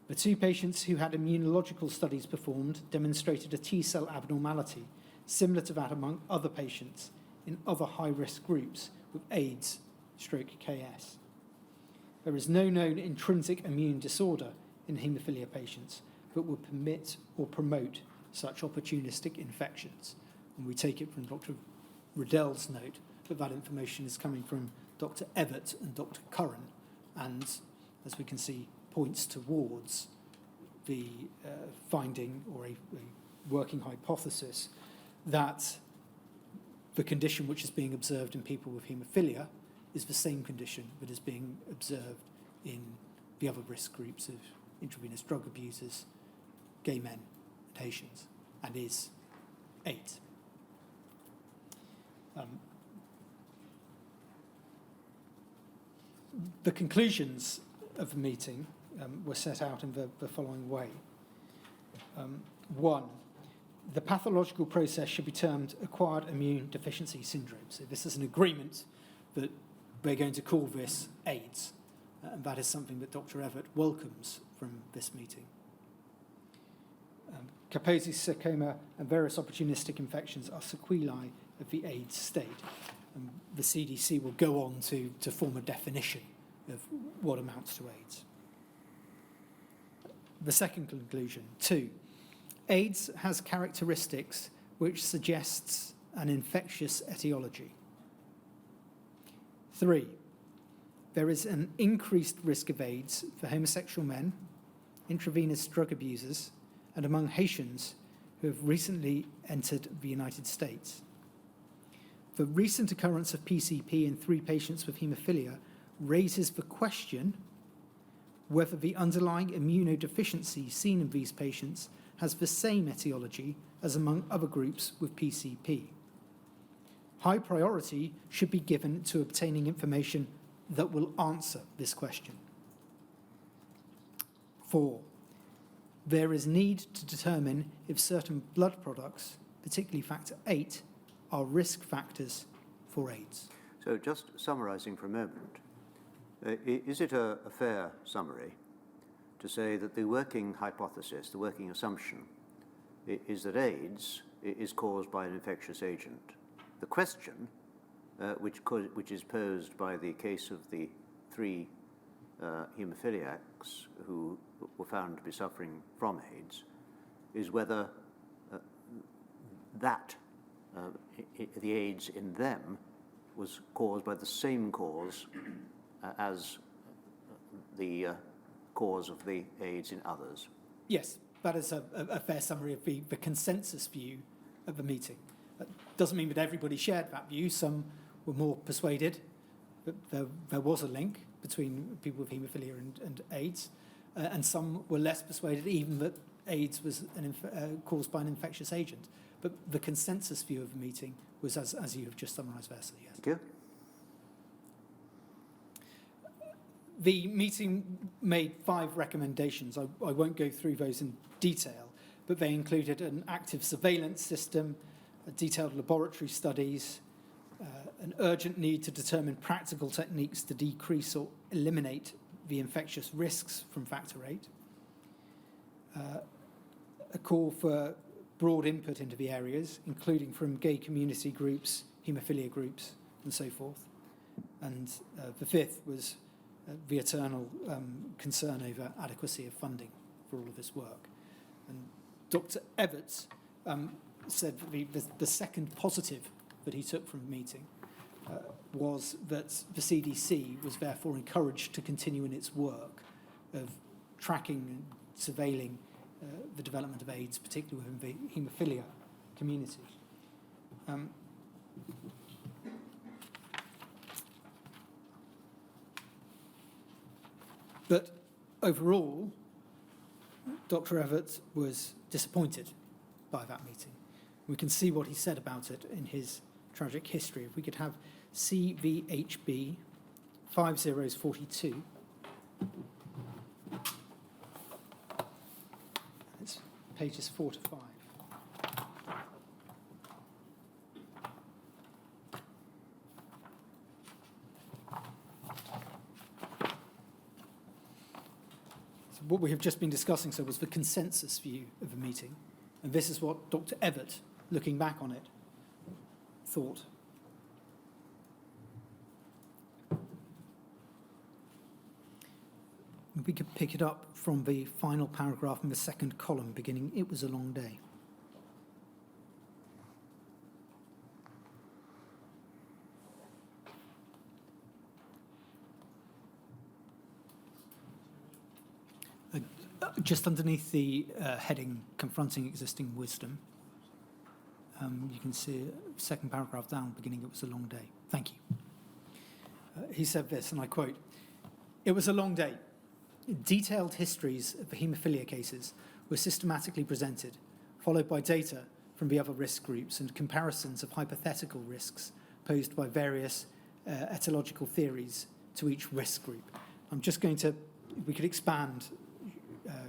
The 2 patients who had immunological studies performed demonstrated a T-cell abnormality similar to that among other patients in other high-risk groups with AIDS/KS. There is no known intrinsic immune disorder in haemophilia patients that will permit or promote such opportunistic infections. And we take it from Dr. Riddell's note that that information is coming from Dr. Evett and Dr. Curran, and as we can see, points towards the finding or a working hypothesis that the condition which is being observed in people with haemophilia is the same condition that is being observed in the other risk groups of intravenous drug abusers, gay men, and Haitians, and is AIDS. The conclusions of the meeting were set out in the following way. 1, the pathological process should be termed acquired immune deficiency syndrome. So this is an agreement that we're going to call this AIDS, and that is something that Dr. Evett welcomes from this meeting. Kaposi sarcoma and various opportunistic infections are sequelae of the AIDS state. And the CDC will go on to form a definition of what amounts to AIDS. The second conclusion, 2, AIDS has characteristics which suggests an infectious etiology. 3, there is an increased risk of AIDS for homosexual men, intravenous drug abusers, and among Haitians who have recently entered the United States. The recent occurrence of PCP in 3 patients with haemophilia raises the question whether the underlying immunodeficiency seen in these patients has the same etiology as among other groups with PCP. High priority should be given to obtaining information that will answer this question. 4, there is need to determine if certain blood products, particularly factor VIII, are risk factors for AIDS. So just summarising for a moment, is it a fair summary to say that the working hypothesis, the working assumption, is that AIDS is caused by an infectious agent? The question, which is posed by the case of the 3 haemophiliacs who were found to be suffering from AIDS, is whether the AIDS in them was caused by the same cause as the cause of the AIDS in others. Yes, that is a fair summary of the consensus view of the meeting. That doesn't mean that everybody shared that view. Some were more persuaded that there was a link between people with haemophilia and AIDS, and some were less persuaded even that AIDS was caused by an infectious agent. But the consensus view of the meeting was as you have just summarised, Versa, yes. Thank you. The meeting made 5 recommendations. I won't go through those in detail, but they included an active surveillance system, detailed laboratory studies, an urgent need to determine practical techniques to decrease or eliminate the infectious risks from factor VIII, a call for broad input into the areas, including from gay community groups, haemophilia groups, and so forth. And the 5th was the eternal concern over adequacy of funding for all of this work. And Dr. Everts said that the second positive that he took from the meeting was that the CDC was therefore encouraged to continue in its work of tracking and surveilling the development of AIDS, particularly within the haemophilia community. But overall, Dr. Everts was disappointed by that meeting. We can see what he said about it in his tragic history. If we could have CVHB 5042. It's pages 4 to 5. What we have just been discussing was the consensus view of the meeting, and this is what Dr. Everett, looking back on it, thought. We could pick it up from the final paragraph in the second column, beginning, "It was a long day." Just underneath the heading, "Confronting Existing Wisdom," you can see second paragraph down, beginning, "It was a long day." Thank you. He said this, and I quote, "It was a long day. Detailed histories of the haemophilia cases were systematically presented, followed by data from the other risk groups and comparisons of hypothetical risks posed by various etiological theories to each risk group." I'm just going to, we could expand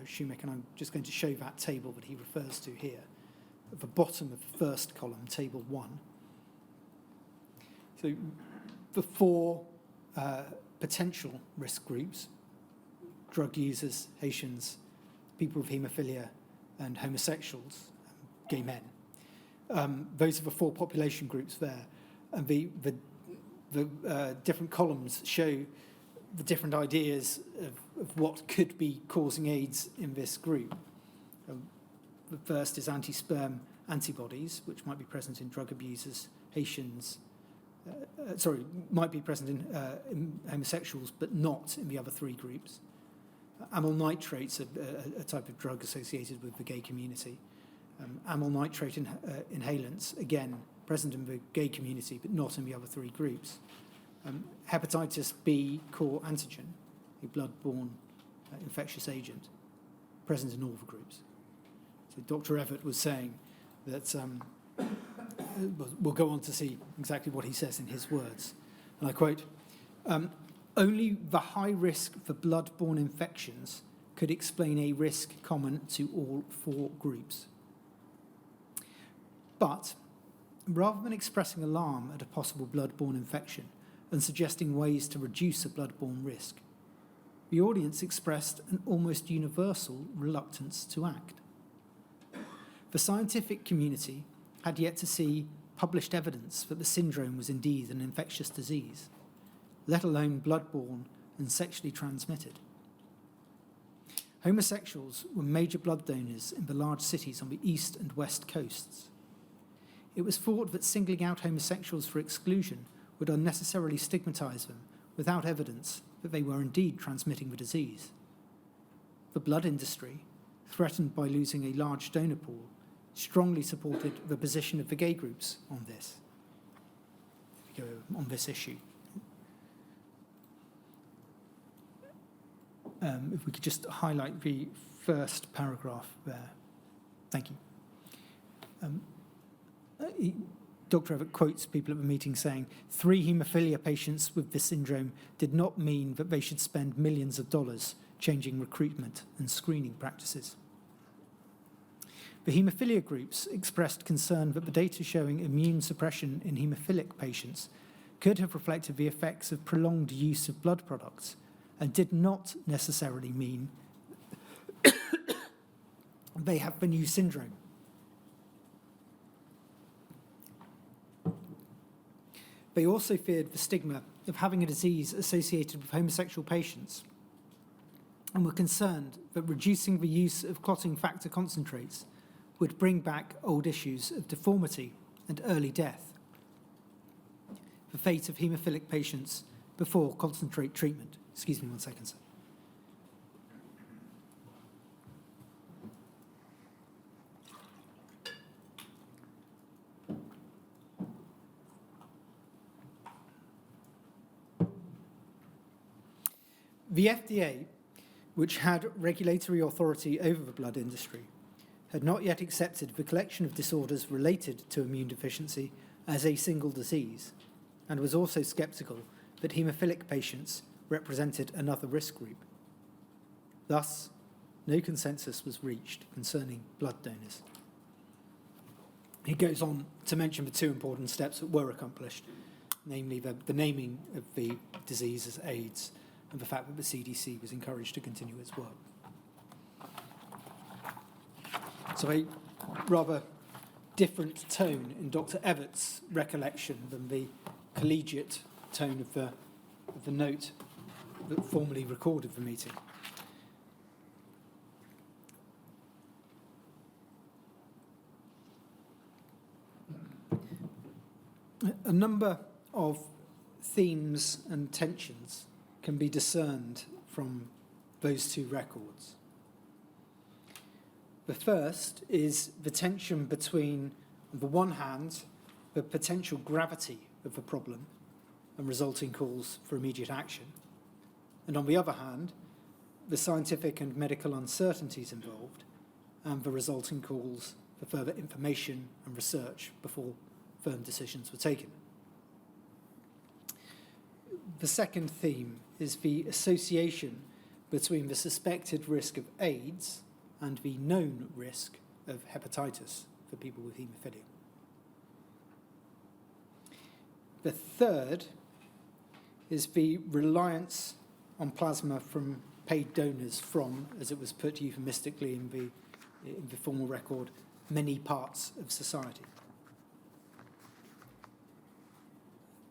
Shumick, and I'm just going to show that table that he refers to here. At the bottom of the first column, table 1. So the 4 potential risk groups: drug users, Haitians, people with haemophilia, and homosexuals, gay men. Those are the 4 population groups there. And the different columns show the different ideas of what could be causing AIDS in this group. The first is anti-sperm antibodies, which might be present in drug abusers, Haitians, might be present in homosexuals, but not in the other 3 groups. Amyl nitrate's a type of drug associated with the gay community. Amyl nitrate inhalants, again, present in the gay community, but not in the other 3 groups. Hepatitis B core antigen, a blood-borne infectious agent, present in all the groups. So Dr. Everett was saying that, we'll go on to see exactly what he says in his words. And I quote, "Only the high risk for blood-borne infections could explain a risk common to all 4 groups. But rather than expressing alarm at a possible blood-borne infection and suggesting ways to reduce a blood-borne risk, the audience expressed an almost universal reluctance to act. The scientific community had yet to see published evidence that the syndrome was indeed an infectious disease, let alone blood-borne and sexually transmitted. Homosexuals were major blood donors in the large cities on the east and west coasts. It was thought that singling out homosexuals for exclusion would unnecessarily stigmatize them without evidence that they were indeed transmitting the disease. The blood industry, threatened by losing a large donor pool, strongly supported the position of the gay groups on this issue." If we could just highlight the first paragraph there. Thank you. Dr. Everett quotes people at the meeting saying, 3 haemophilia patients with this syndrome did not mean that they should spend millions of dollars changing recruitment and screening practices. The haemophilia groups expressed concern that the data showing immune suppression in haemophilic patients could have reflected the effects of prolonged use of blood products and did not necessarily mean they have the new syndrome. They also feared the stigma of having a disease associated with homosexual patients and were concerned that reducing the use of clotting factor concentrates would bring back old issues of deformity and early death, the fate of haemophilic patients before concentrate treatment. Excuse me 1 second, sir. The FDA, which had regulatory authority over the blood industry, had not yet accepted the collection of disorders related to immune deficiency as a single disease, and was also sceptical that haemophilic patients represented another risk group. Thus, no consensus was reached concerning blood donors. He goes on to mention the 2 important steps that were accomplished, namely the naming of the disease as AIDS and the fact that the CDC was encouraged to continue its work. So a rather different tone in Dr. Everett's recollection than the collegiate tone of the note that formally recorded the meeting. A number of themes and tensions can be discerned from those 2 records. The first is the tension between, on the one hand, the potential gravity of the problem and resulting calls for immediate action, and on the other hand, the scientific and medical uncertainties involved and the resulting calls for further information and research before firm decisions were taken. The second theme is the association between the suspected risk of AIDS and the known risk of hepatitis for people with haemophilia. The third is the reliance on plasma from paid donors from, as it was put euphemistically in the formal record, many parts of society.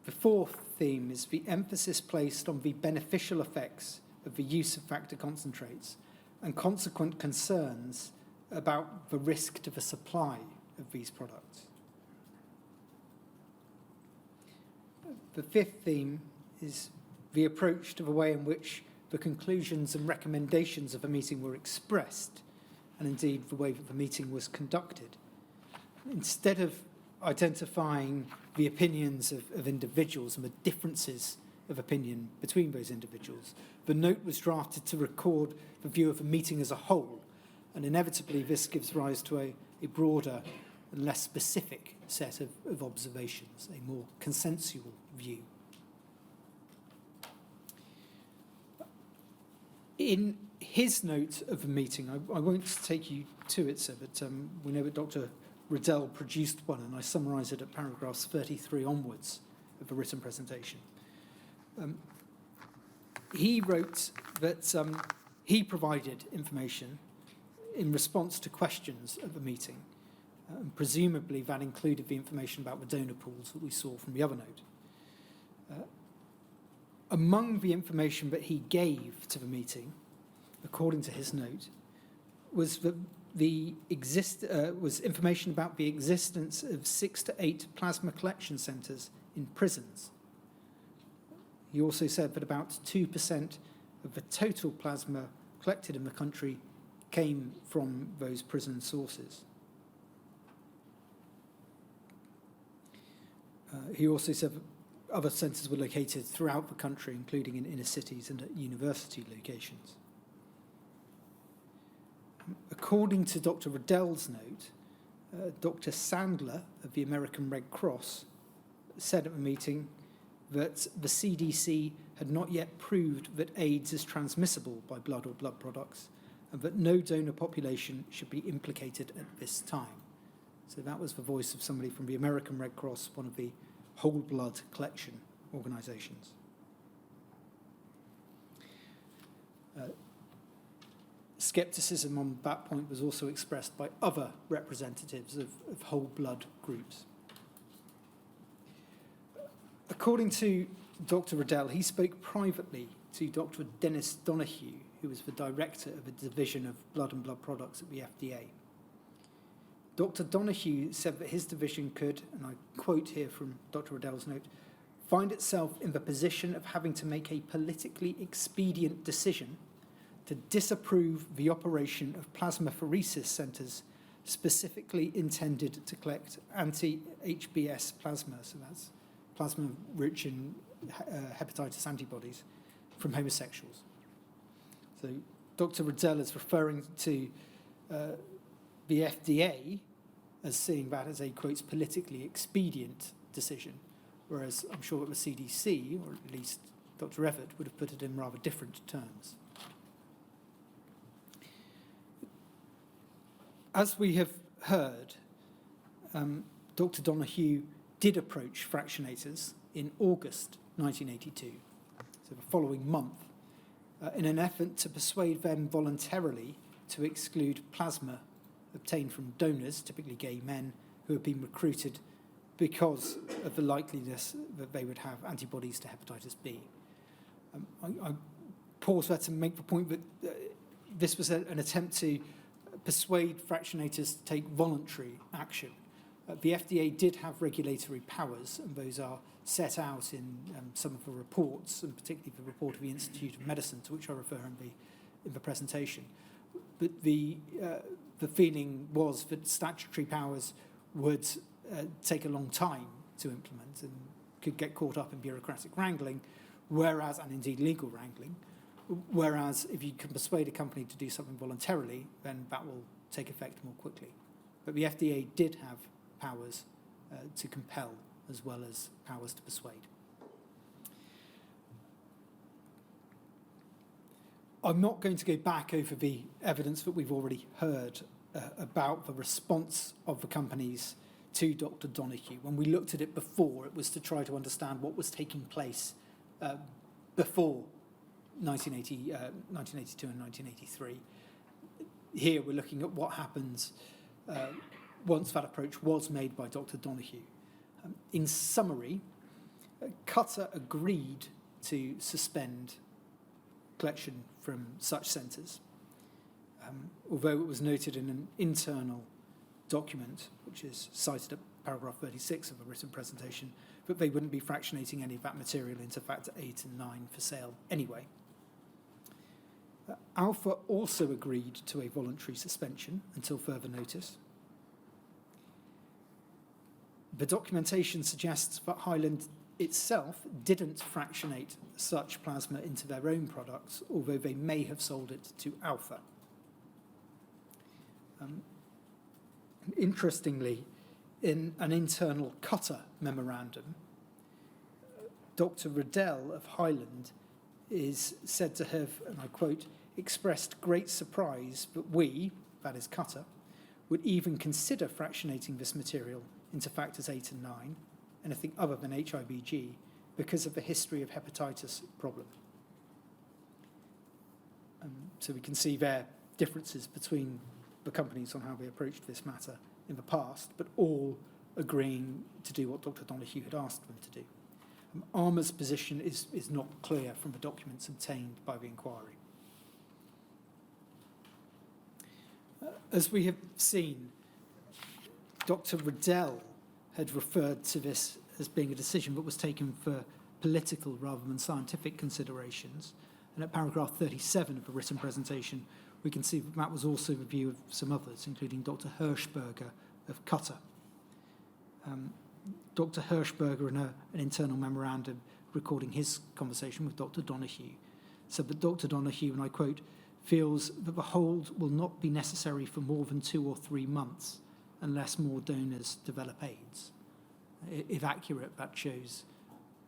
The fourth theme is the emphasis placed on the beneficial effects of the use of factor concentrates and consequent concerns about the risk to the supply of these products. The fifth theme is the approach to the way in which the conclusions and recommendations of the meeting were expressed, and indeed the way that the meeting was conducted. Instead of identifying the opinions of individuals and the differences of opinion between those individuals, the note was drafted to record the view of the meeting as a whole, and inevitably this gives rise to a broader and less specific set of observations, a more consensual view. In his note of the meeting, I won't take you to it, sir, but we know that Dr. Riddell produced one, and I summarise it at paragraphs 33 onwards of the written presentation. He wrote that he provided information in response to questions at the meeting, and presumably that included the information about the donor pools that we saw from the other note. Among the information that he gave to the meeting, according to his note, was that was information about the existence of 6 to 8 plasma collection centres in prisons. He also said that about 2% of the total plasma collected in the country came from those prison sources. He also said that other centres were located throughout the country, including in inner cities and at university locations. According to Dr. Riddell's note, Dr. Sandler of the American Red Cross said at the meeting that the CDC had not yet proved that AIDS is transmissible by blood or blood products, and that no donor population should be implicated at this time. So that was the voice of somebody from the American Red Cross, one of the whole blood collection organisations. Scepticism on that point was also expressed by other representatives of whole blood groups. According to Dr. Riddell, he spoke privately to Dr. Dennis Donoghue, who was the director of the Division of Blood and Blood Products at the FDA. Dr. Donoghue said that his division could, and I quote here from Dr. Riddell's note, find itself in the position of having to make a politically expedient decision to disapprove the operation of plasmapheresis centres specifically intended to collect anti-HBs plasma, so that's plasma rich in hepatitis antibodies, from homosexuals. So Dr. Riddell is referring to the FDA as seeing that as a, quotes, politically expedient decision, whereas I'm sure that the CDC, or at least Dr. Everett, would have put it in rather different terms. As we have heard, Dr. Donoghue did approach fractionators in August 1982, so the following month, in an effort to persuade them voluntarily to exclude plasma obtained from donors, typically gay men, who had been recruited because of the likeliness that they would have antibodies to hepatitis B. I pause there to make the point that this was an attempt to persuade fractionators to take voluntary action. The FDA did have regulatory powers, and those are set out in some of the reports, and particularly the report of the Institute of Medicine, to which I refer in the presentation. But the feeling was that statutory powers would take a long time to implement and could get caught up in bureaucratic wrangling, whereas, and indeed legal wrangling, whereas if you can persuade a company to do something voluntarily, then that will take effect more quickly. But the FDA did have powers to compel as well as powers to persuade. I'm not going to go back over the evidence that we've already heard about the response of the companies to Dr. Donoghue. When we looked at it before, it was to try to understand what was taking place before 1982 and 1983. Here we're looking at what happens once that approach was made by Dr. Donoghue. In summary, Qatar agreed to suspend collection from such centres, although it was noted in an internal document, which is cited at paragraph 36 of a written presentation, that they wouldn't be fractionating any of that material into factor 8 and 9 for sale anyway. Alpha also agreed to a voluntary suspension until further notice. The documentation suggests that Highland itself didn't fractionate such plasma into their own products, although they may have sold it to Alpha. Interestingly, in an internal Qatar memorandum, Dr. Riddell of Highland is said to have, and I quote, expressed great surprise that we, that is Qatar, would even consider fractionating this material into factors 8 and 9, anything other than HIBG, because of the history of hepatitis problem. So we can see there differences between the companies on how they approached this matter in the past, but all agreeing to do what Dr. Donoghue had asked them to do. Armour's position is not clear from the documents obtained by the inquiry. As we have seen, Dr. Riddell had referred to this as being a decision that was taken for political rather than scientific considerations. And at paragraph 37 of the written presentation, we can see that was also the view of some others, including Dr. Hirschberger of Qatar. Dr. Hirschberger, in an internal memorandum recording his conversation with Dr. Donoghue, said that Dr. Donoghue, and I quote, feels that the hold will not be necessary for more than 2 or 3 months unless more donors develop AIDS. If accurate, that shows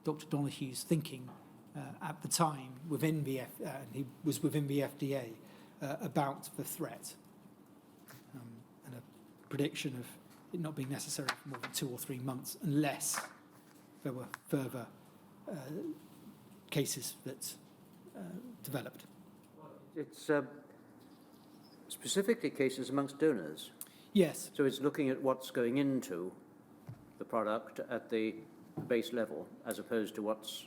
Dr. Donohue's thinking at the time within the he was within the FDA about the threat, and a prediction of it not being necessary for more than 2 or 3 months unless there were further cases that developed. It's specifically cases amongst donors. Yes. So it's looking at what's going into the product at the base level as opposed to what's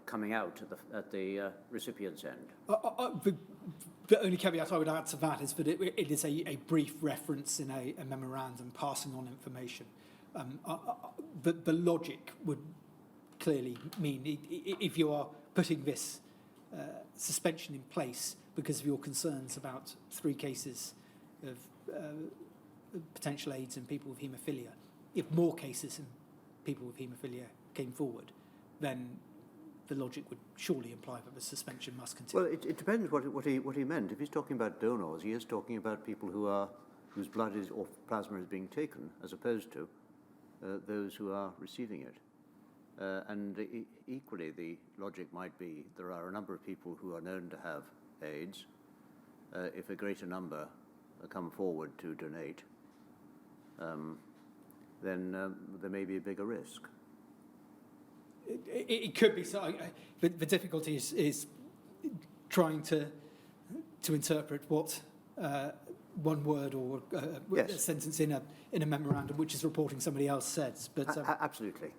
coming out at the recipient's end. The only caveat I would add to that is that it is a brief reference in a memorandum passing on information. The logic would clearly mean if you are putting this suspension in place because of your concerns about 3 cases of potential AIDS in people with haemophilia, if more cases in people with haemophilia came forward, then the logic would surely imply that the suspension must continue. Well, it depends what he meant. If he's talking about donors, he is talking about people whose blood is or plasma is being taken, as opposed to those who are receiving it. And equally, the logic might be there are a number of people who are known to have AIDS. If a greater number come forward to donate, then there may be a bigger risk. It could be so. The difficulty is trying to interpret what one word or a sentence in a memorandum, which is reporting somebody else, says. But absolutely.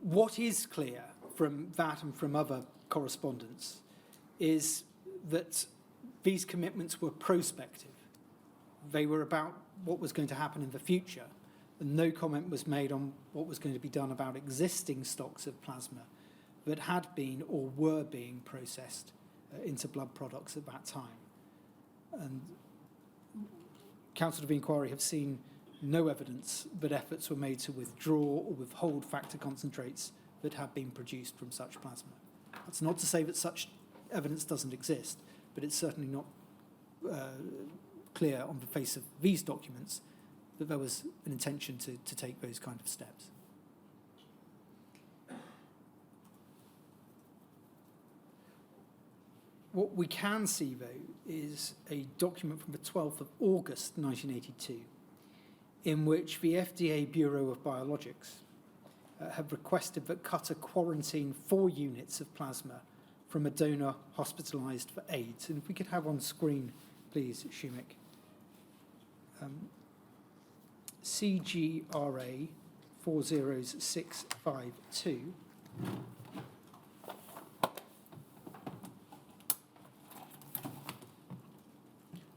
What is clear from that and from other correspondence is that these commitments were prospective. They were about what was going to happen in the future, and no comment was made on what was going to be done about existing stocks of plasma that had been or were being processed into blood products at that time. And Counsel of the Inquiry have seen no evidence that efforts were made to withdraw or withhold factor concentrates that had been produced from such plasma. That's not to say that such evidence doesn't exist, but it's certainly not clear on the face of these documents that there was an intention to take those kind of steps. What we can see, though, is a document from the 12th of August 1982, in which the FDA Bureau of Biologics have requested that Qatar quarantine 4 units of plasma from a donor hospitalised for AIDS. And if we could have on screen, please, Shumik. CGRA 40652.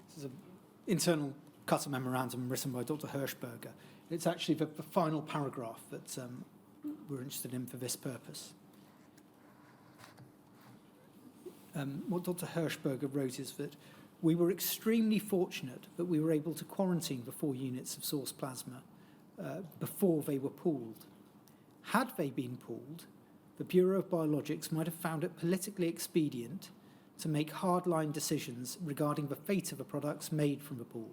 This is an internal Qatar memorandum written by Dr. Hirschberger. It's actually the final paragraph that we're interested in for this purpose. What Dr. Hirschberger wrote is that we were extremely fortunate that we were able to quarantine the 4 units of source plasma before they were pooled. Had they been pooled, the Bureau of Biologics might have found it politically expedient to make hardline decisions regarding the fate of the products made from the pool.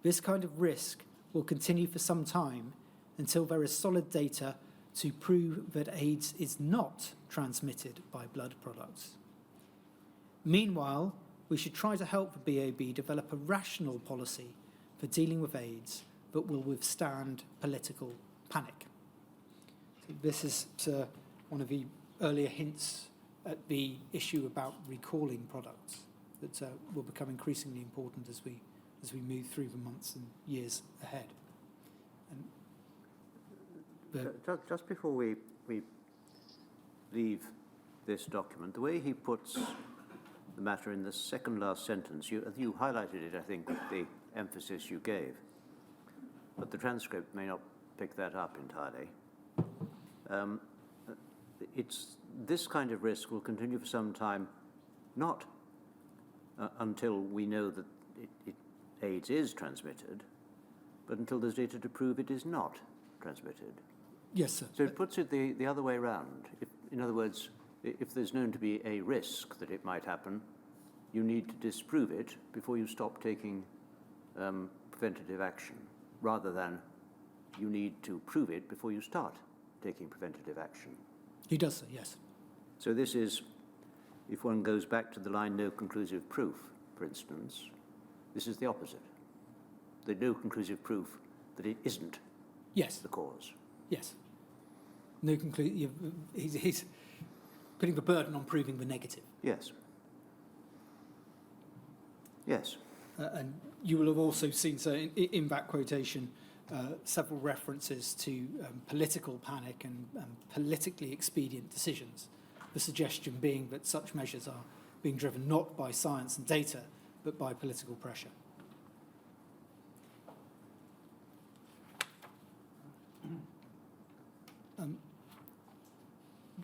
This kind of risk will continue for some time until there is solid data to prove that AIDS is not transmitted by blood products. Meanwhile, we should try to help the BOB develop a rational policy for dealing with AIDS that will withstand political panic. So this is one of the earlier hints at the issue about recalling products that will become increasingly important as we move through the months and years ahead. Just before we leave this document, the way he puts the matter in the second last sentence, you highlighted it, I think, with the emphasis you gave, but the transcript may not pick that up entirely. It's this kind of risk will continue for some time, not until we know that AIDS is transmitted, but until there's data to prove it is not transmitted. Yes, sir. So it puts it the other way around. in other words, if there's known to be a risk that it might happen, you need to disprove it before you stop taking preventative action, rather than you need to prove it before you start taking preventative action. He does so, yes. So this is, if one goes back to the line no conclusive proof, for instance, this is the opposite. There's no conclusive proof that it isn't Yes, the cause. yes. No he's putting the burden on proving the negative. Yes. Yes. And you will have also seen, so in that quotation, several references to political panic and politically expedient decisions. The suggestion being that such measures are being driven not by science and data, but by political pressure.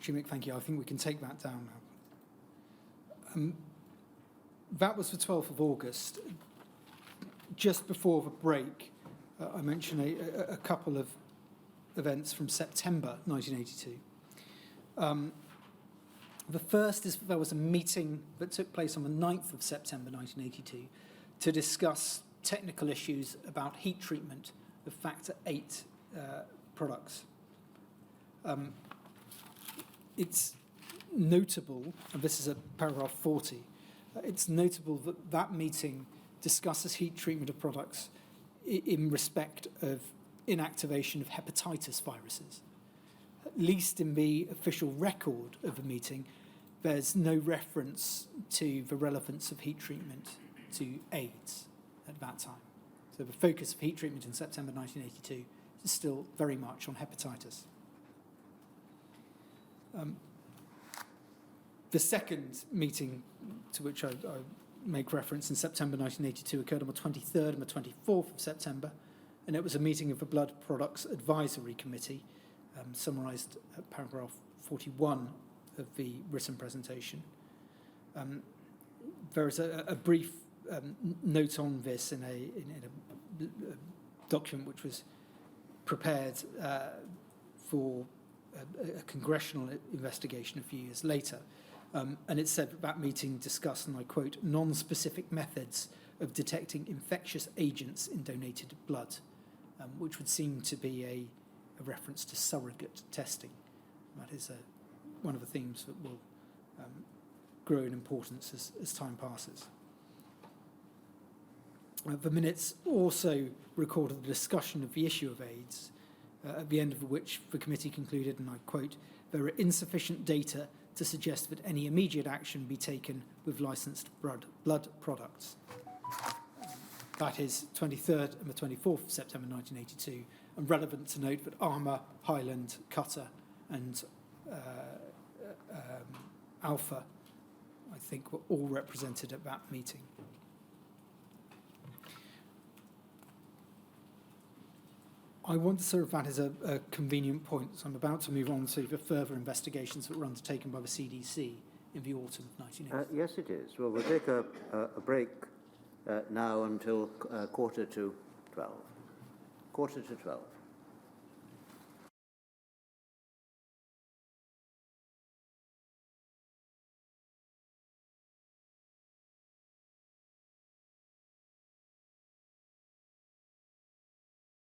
Jimmy, thank you. I think we can take that down now. That was the 12th of August. Just before the break, I mentioned a couple of events from September 1982. The first is there was a meeting that took place on the 9th of September 1982 to discuss technical issues about heat treatment of factor 8 products. It's notable, and this is at paragraph 40, it's notable that that meeting discusses heat treatment of products in respect of inactivation of hepatitis viruses. At least in the official record of the meeting, there's no reference to the relevance of heat treatment to AIDS at that time. So the focus of heat treatment in September 1982 is still very much on hepatitis. The second meeting to which I make reference in September 1982 occurred on the 23rd and the 24th of September, and it was a meeting of the Blood Products Advisory Committee, summarised at paragraph 41 of the written presentation. There is a brief note on this in a document which was prepared for a congressional investigation a few years later. And it said that meeting discussed, and I quote, non-specific methods of detecting infectious agents in donated blood, which would seem to be a reference to surrogate testing. That is one of the themes that will grow in importance as time passes. The minutes also recorded the discussion of the issue of AIDS, at the end of which the committee concluded, and I quote, there are insufficient data to suggest that any immediate action be taken with licensed blood products. That is 23rd and the 24th of September 1982, and relevant to note that Armour, Highland, Cutter and Alpha, I think, were all represented at that meeting. I want to serve that as a convenient point, so I'm about to move on to the further investigations that were undertaken by the CDC in the autumn of 1980. Yes, it is. Well, we'll take a break now until 11:45. 11:45.